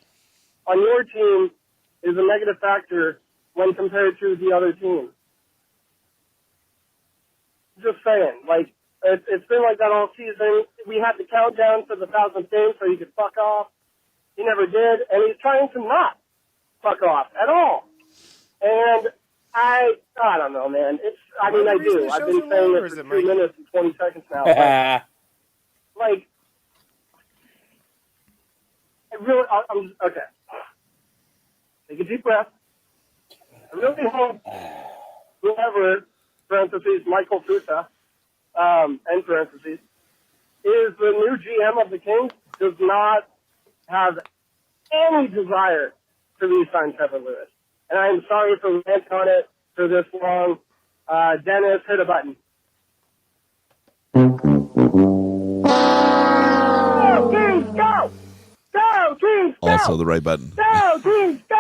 on your team is a negative factor when compared to the other team. Just saying. Like, it's been like that all season. We had the countdown for the 1,000th game so he could fuck off. He never did, and he's trying to not fuck off at all. And I don't know, man. I mean, I do. I've been saying it for 2 minutes and 20 seconds now. But, like, I'm okay. Take a deep breath. I really hope whoever, parentheses, Michael Futa, end parentheses, is the new GM of the Kings, does not have any desire to re-sign Trevor Lewis. And I'm sorry for ranting on it for this long. Dennis, hit a button. Go, Kings, go! Go, Kings, go! Also the right button. Go, Kings, go!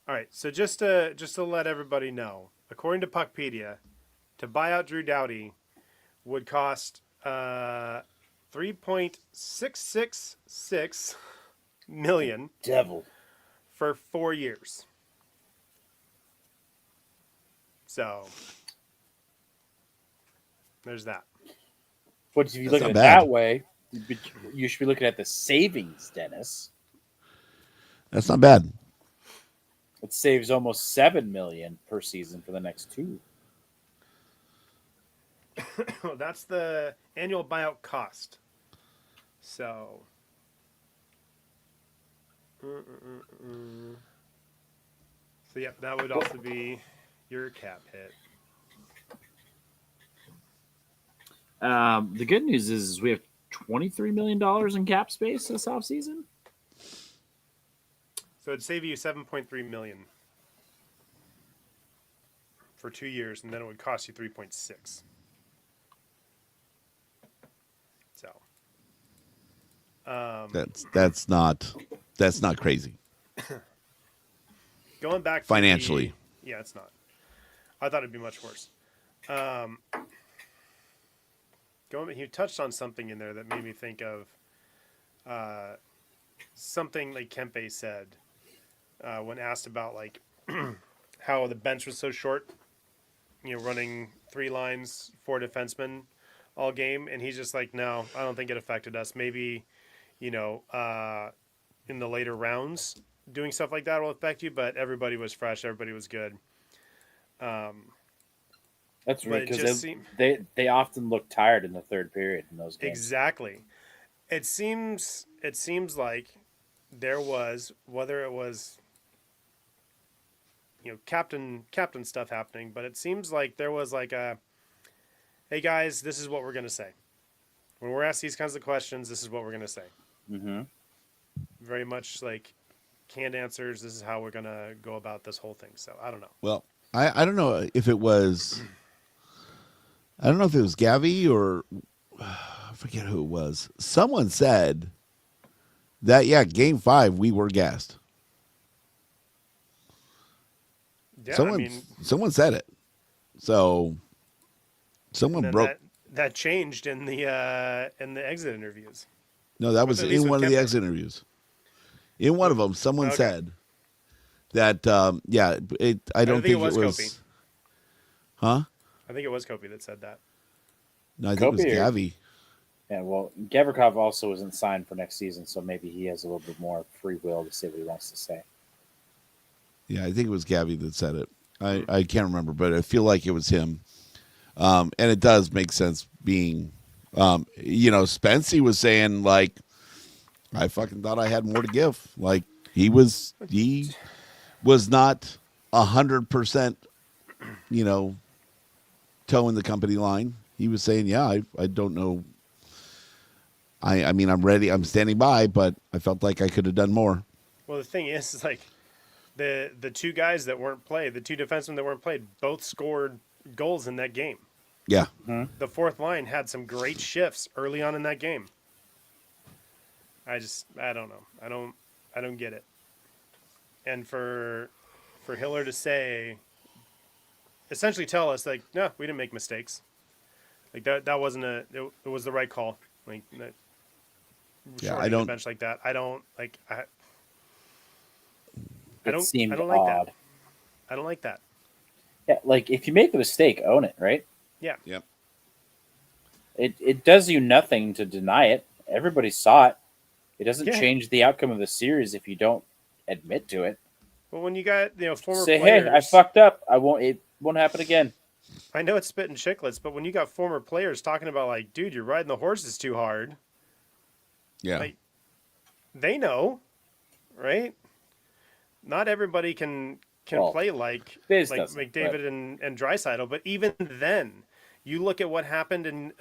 All right, so just to let everybody know, according to Puckpedia, to buy out Drew Doughty would cost $3.666 million Devil. for 4 years. So there's that. But if you That's look at not it bad. that way, you should be looking at the savings, Dennis. That's not bad. It saves almost $7 million per season for the next 2. That's the annual buyout cost. So, yeah, that would also be your cap hit. The good news is we have $23 million in cap space this offseason. So it'd save you $7.3 million for 2 years, and then it would cost you 3.6. So, That's not crazy. going back to Financially. yeah, it's not. I thought it'd be much worse. He touched on something in there that made me think of something like Kempe said when asked about like how the bench was so short, running 3 lines, 4 defensemen all game, and he's just like, no, I don't think it affected us. Maybe, in the later rounds, doing stuff like that will affect you, but everybody was fresh, everybody was good. That's right, But it because just they often look tired in the third period in those games. Exactly. It seems like there was, whether it was captain stuff happening, but it seems like there was like a, hey guys, this is what we're gonna say when we're asked these kinds of questions. This is what we're gonna say. Mm-hmm. Very much like canned answers. This is how we're gonna go about this whole thing. So I don't know. Well, I don't know if it was. I don't know if it was Gavi or I forget who it was. Someone said that Game 5 we were gassed. Yeah, Someone said it. So someone then broke. that changed in the exit interviews. No, that was at least in with one of the Kempe. exit interviews. In one of them, someone Okay. said that. I don't think it was. Kopi. Huh? I think it was Kopi that said that. No, I think it was Kopi or- Gavi. Yeah, well, Gavrikov also isn't signed for next season, so maybe he has a little bit more free will to say what he wants to say. Yeah, I think it was Gavi that said it. I can't remember, but I feel like it was him. And it does make sense being, Spency was saying, like, I fucking thought I had more to give. Like, he was not 100%, towing the company line. He was saying, yeah, I don't know. I mean, I'm ready. I'm standing by, but I felt like I could have done more. Well, the thing is like the 2 guys that weren't played, the 2 defensemen that weren't played, both scored goals in that game. Yeah. The 4th line had some great shifts early on in that game. I don't know. I don't get it. And for Hiller to say, essentially tell us like, no, we didn't make mistakes. Like that wasn't it was the right call. Like that, Yeah, shortening I don't- the bench like that. I don't like. I It don't. seemed I don't like odd. that. I don't like that. Yeah, like if you make a mistake, own it, right? Yeah. Yep. It does you nothing to deny it. Everybody saw it. It doesn't Yeah. change the outcome of the series if you don't admit to it. But when you got former Say, players, hey, I fucked up. It won't happen again. I know it's spitting chicklets, but when you got former players talking about like, dude, you're riding the horses too hard. Yeah. Like, they know, right? Not everybody can Well, play like Biz doesn't, McDavid and Draisaitl, but even then, you look at what happened in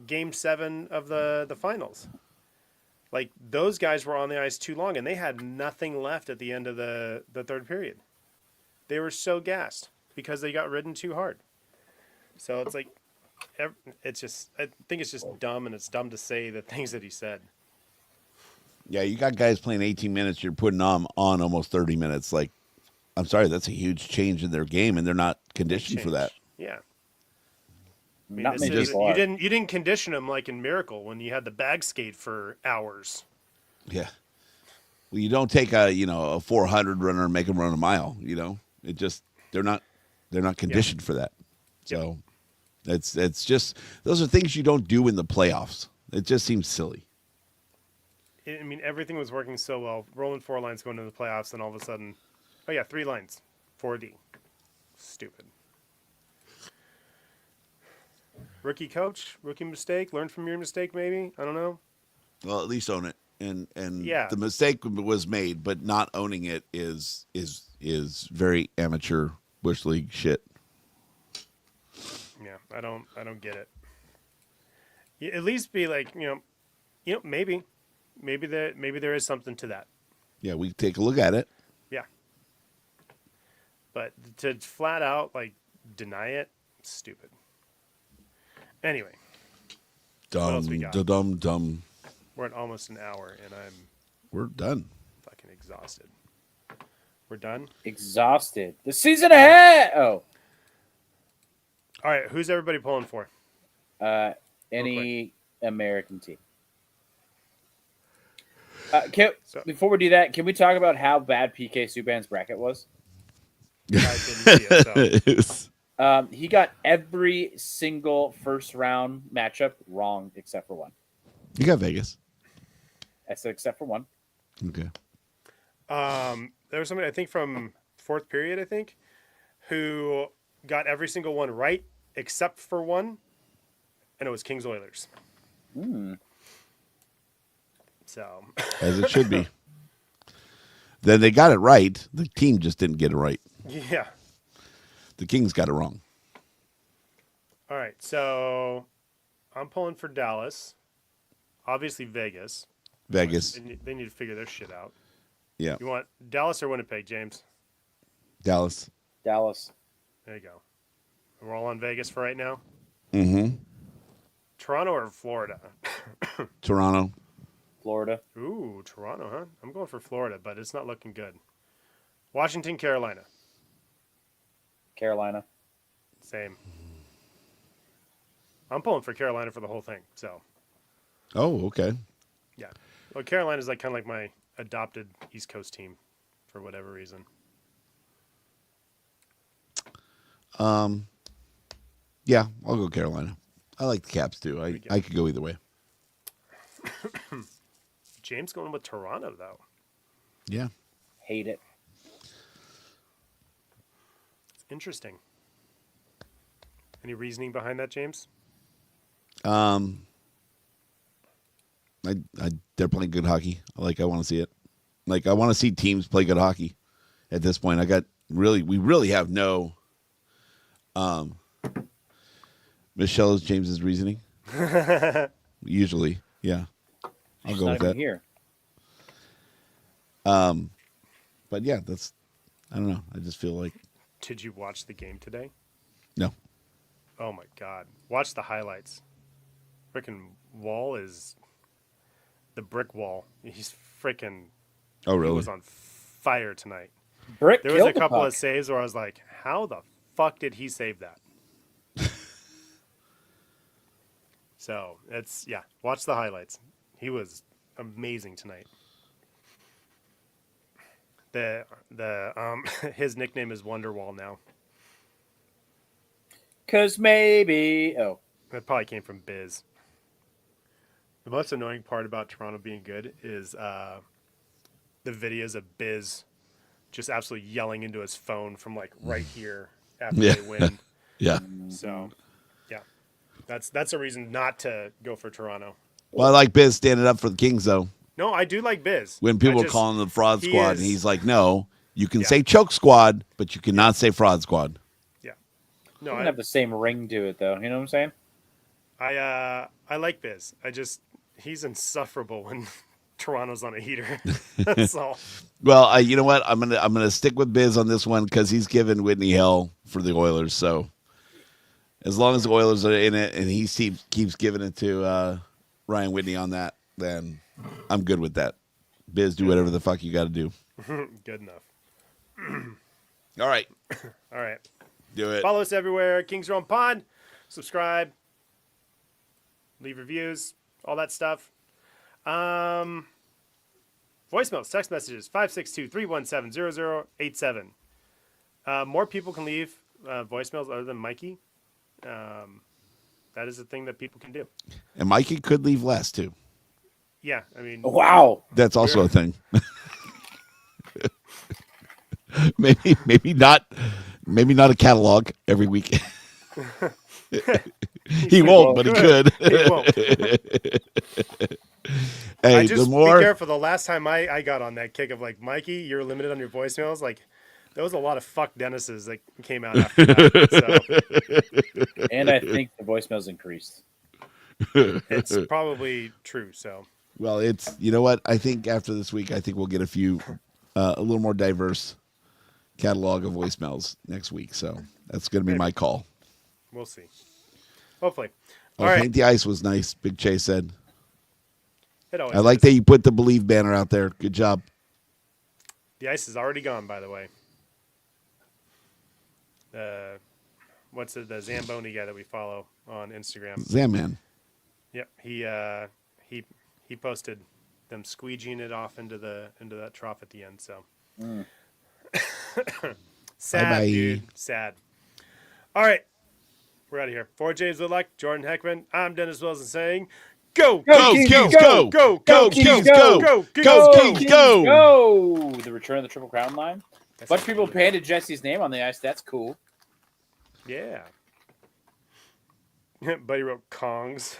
Game 7 of the finals. Like those guys were on the ice too long, and they had nothing left at the end of the 3rd period. They were so gassed because they got ridden too hard. So it's like, it's just, I think it's just dumb, and it's dumb to say the things that he said. Yeah, you got guys playing 18 minutes. You're putting on almost 30 minutes. Like, I'm sorry, that's a huge change in their game, and they're not conditioned for that. Yeah. I mean, Not this many is- people are. you didn't condition them like in Miracle when you had the bag skate for hours. Yeah. Well, you don't take a 400 runner and make them run a mile. It just they're not conditioned for that. So it's just those are things you don't do in the playoffs. It just seems silly. I mean, everything was working so well. Rolling 4 lines going into the playoffs, and all of a sudden, 3 lines, 4D. Stupid. Rookie coach, rookie mistake. Learn from your mistake, maybe. I don't know. Well, at least own it. And Yeah. the mistake was made, but not owning it is very amateur bush league shit. Yeah, I don't get it. At least be like, maybe there is something to that. Yeah, we take a look at it. Yeah. But to flat out like deny it, stupid. Anyway, else we got? Dumb. we're at almost an hour, and I'm We're done. fucking exhausted. We're done. Exhausted. The season ahead. Oh, All right, who's everybody pulling for? Any American team. So- Before we do that, can we talk about how bad PK Subban's bracket was? I didn't see it, so. He got every single first round matchup wrong except for one. You got Vegas. I said except for one. Okay. There was somebody I think from fourth period, I think, who got every single one right except for one, and it was Kings Oilers. So As it should be. Then they got it right. The team just didn't get it right. yeah. The Kings got it wrong. All right, so I'm pulling for Dallas. Obviously Vegas. Vegas. They need to figure their shit out. Yeah. You want Dallas or Winnipeg, James? Dallas. Dallas. There you go. We're all on Vegas for right now. Mm-hmm. Toronto or Florida? Toronto. Florida. Ooh, Toronto, huh? I'm going for Florida, but it's not looking good. Washington, Carolina. Carolina. Same. I'm pulling for Carolina for the whole thing. So, Oh, okay. yeah. Well, Carolina's like kind of like my adopted East Coast team for whatever reason. Yeah, I'll go Carolina. I like the Caps too. I could go either way. James going with Toronto, though. Yeah. Hate it. It's interesting. Any reasoning behind that, James? They're playing good hockey. I want to see it. I want to see teams play good hockey. At this point, we really have no. Michelle is James's reasoning. Usually, yeah. I'll She's go not with even that. here. But yeah, I don't know. I just feel like Did you watch the game today? no. Oh, my God. Watch the highlights. Freaking Wall is the brick wall. He's freaking. Oh, He really? was on fire tonight. Brick There was killed a the couple puck. of saves where I was like, how the fuck did he save that? So watch the highlights. He was amazing tonight. His nickname is Wonderwall now. Cause maybe. Oh, That probably came from Biz. The most annoying part about Toronto being good is the videos of Biz just absolutely yelling into his phone from like right here after Yeah. they win. Yeah. So, yeah, that's a reason not to go for Toronto. Well, I like Biz standing up for the Kings though. No, I do like Biz. When people I are just- calling the fraud he squad, is- and he's like, "No, you can Yeah. say choke squad, but you cannot say fraud squad." yeah, it no, doesn't have the same ring to it though. You know what I'm saying? I like Biz. He's insufferable when Toronto's on a heater. That's all. Well, you know what? I'm gonna stick with Biz on this one because he's given Whitney hell for the Oilers. So as long as the Oilers are in it and he keeps giving it to Ryan Whitney on that, then I'm good with that. Biz, do whatever the fuck you got to do. Good enough. All right, All right. do it. Follow us everywhere. Kings Realm Pod. Subscribe. Leave reviews. All that stuff. Voicemails, text messages, 562-317-0087. More people can leave voicemails other than Mikey. That is a thing that people can do. And Mikey could leave less too. Yeah, I mean, Wow. That's also a thing. maybe not a catalog every week. He won't, but he could. He won't. Hey, I just the more be careful. The last time I got on that kick of like, Mikey, you're limited on your voicemails. Like, there was a lot of fuck Dennis's that came out after that. So And I think the voicemails increased. it's probably true. So well, it's you know what? I think after this week, I think we'll get a little more diverse catalog of voicemails next week. So that's going to be my call. we'll see. Hopefully. Oh, All right. Paint the Ice was nice. Big Chase said. It always I like is. that you put the Believe banner out there. Good job. The ice is already gone, by the way. what's it? The Zamboni guy that we follow on Instagram. Zamman. Yep, he posted them squeegeeing it off into that trough at the end. So sad, Bye-bye. dude. Sad. All right, we're out of here. For James Woodlock, Jordan Heckman, I'm Dennis Wilson saying, go, Go, Kings, go! go, Go, Kings, go! go, Go, Kings, go! Go! The return of the Triple Crown line. A That's bunch of people really painted Jesse's name on the ice. That's cool. Yeah. Buddy wrote Kongs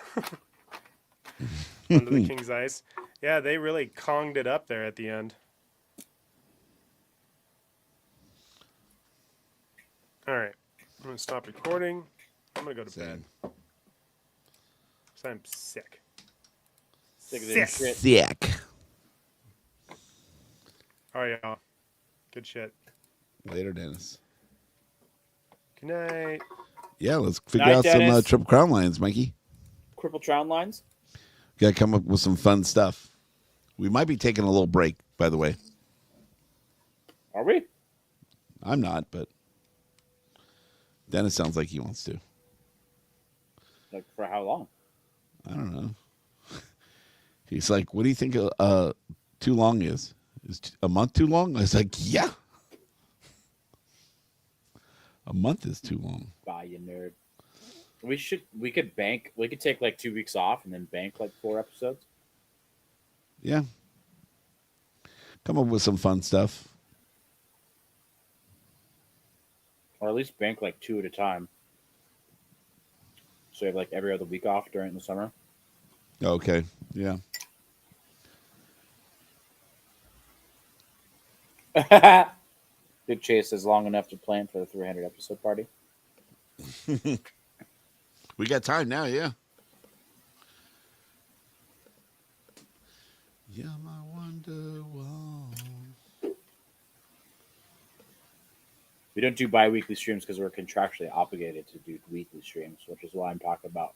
under the King's ice. Yeah, they really Konged it up there at the end. All right. I'm going to stop recording. I'm going to go to bed. Sad. 'Cause I'm sick. Sick of this shit. Sick. All right, y'all. Good shit. Later, Dennis. Good night. Yeah, let's figure Night, out some Dennis. Triple Crown lines, Mikey. Cripple Crown lines. Got to come up with some fun stuff. We might be taking a little break, by the way. Are we? I'm not, but Dennis sounds like he wants to. Like for how long? I don't know. He's like, "What do you think too long is? Is a month too long?" I was like, "Yeah, a month is too long." Bye, you nerd. We could bank. We could take like 2 weeks off and then bank like 4 episodes. Yeah, come up with some fun stuff. Or at least bank like 2 at a time. So you have like every other week off during the summer. Okay, yeah, Big Chase is long enough to plan for the 300 episode party. we got time now. Yeah. Yeah, my wonder wall. We don't do bi-weekly streams because we're contractually obligated to do weekly streams, which is why I'm talking about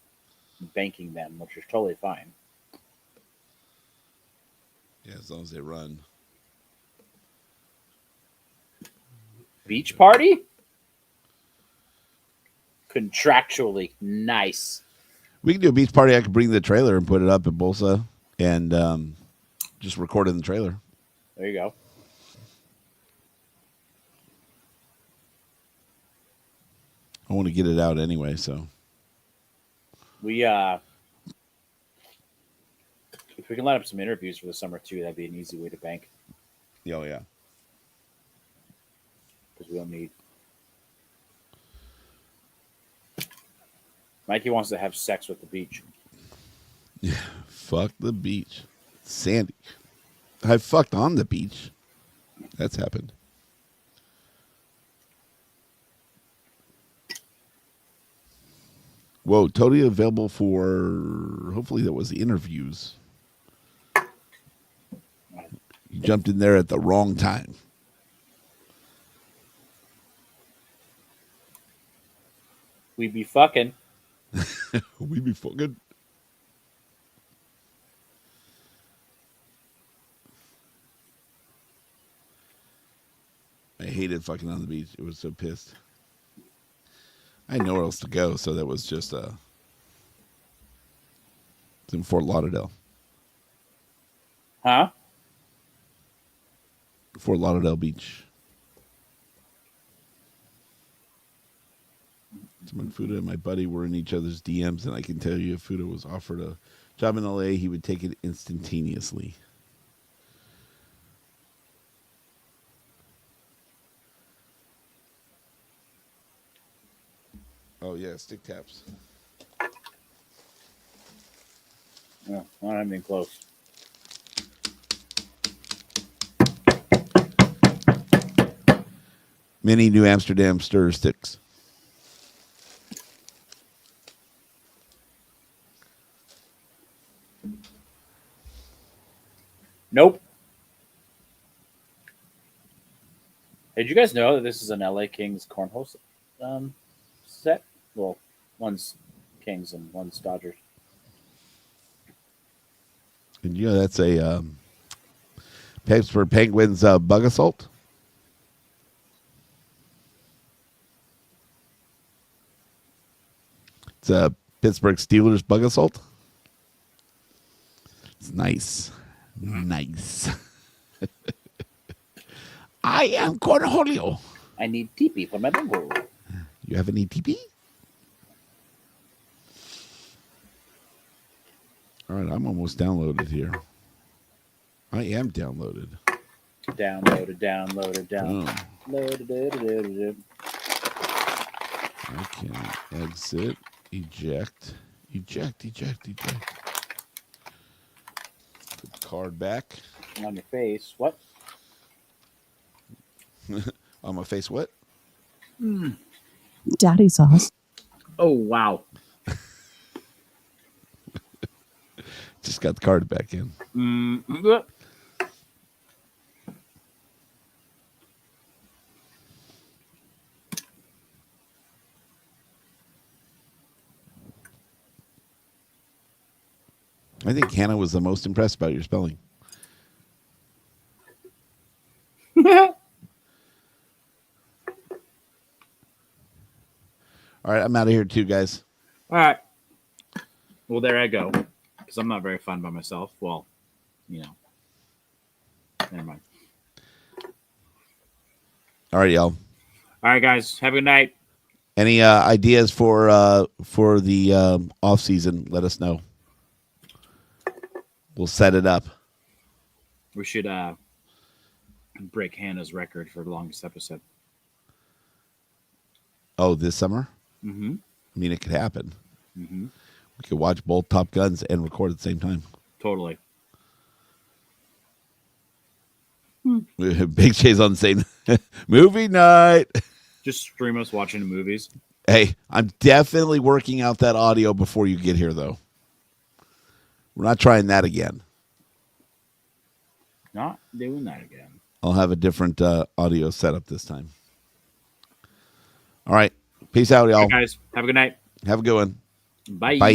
banking them, which is totally fine. Yeah, as long as they run. Beach party? Contractually nice. We can do a beach party. I could bring the trailer and put it up at Bolsa and just record in the trailer. There you go. I want to get it out anyway, so We if we can line up some interviews for the summer too, that'd be an easy way to bank yeah. because we don't need. Mikey wants to have sex with the beach. Fuck the beach. Sandy. I fucked on the beach. That's happened. Whoa, totally available for, hopefully that was the interviews. You jumped in there at the wrong time. We be fucking. We be fucking. I hated fucking on the beach. It was so pissed. I had nowhere else to go, so that was just it's in Fort Lauderdale. Huh? Fort Lauderdale Beach. When Fuda and my buddy were in each other's DMs, and I can tell you if Fuda was offered a job in LA, he would take it instantaneously. Oh yeah, stick taps. No, not anything close. Mini New Amsterdam stir sticks. Nope. Hey, did you guys know that this is an LA Kings cornhole set? Well, one's Kings and one's Dodgers. And you know that's a Pittsburgh Penguins bug assault. It's a Pittsburgh Steelers bug assault. It's nice. Nice. I am Cornholio. I need TP for my bingo. You have any TP? All right, I'm almost downloaded here. I am downloaded. Downloaded, downloaded, Boom. downloaded. I can exit, eject. Put the card back. On your face. What? On my face, what? Daddy sauce. Oh, wow. Just got the card back in. Mm. I think Hannah was the most impressed about your spelling. All right, I'm out of here too, guys. All right. Well, there I go. Because I'm not very fun by myself. Well, you know. Never mind. All right, y'all. All right, guys. Have a good night. Any ideas for the off season? Let us know. We'll set it up. We should break Hannah's record for the longest episode. Oh, this summer? Mm-hmm. I mean, it could happen. Mm-hmm. We could watch both Top Guns and record at the same time. Totally. Big J's on the same movie night. Just stream us watching the movies. Hey, I'm definitely working out that audio before you get here, though. We're not trying that again. Not doing that again. I'll have a different audio setup this time. All right. Peace out, y'all. All right, guys. Have a good night. Have a good one. Bye. Bye.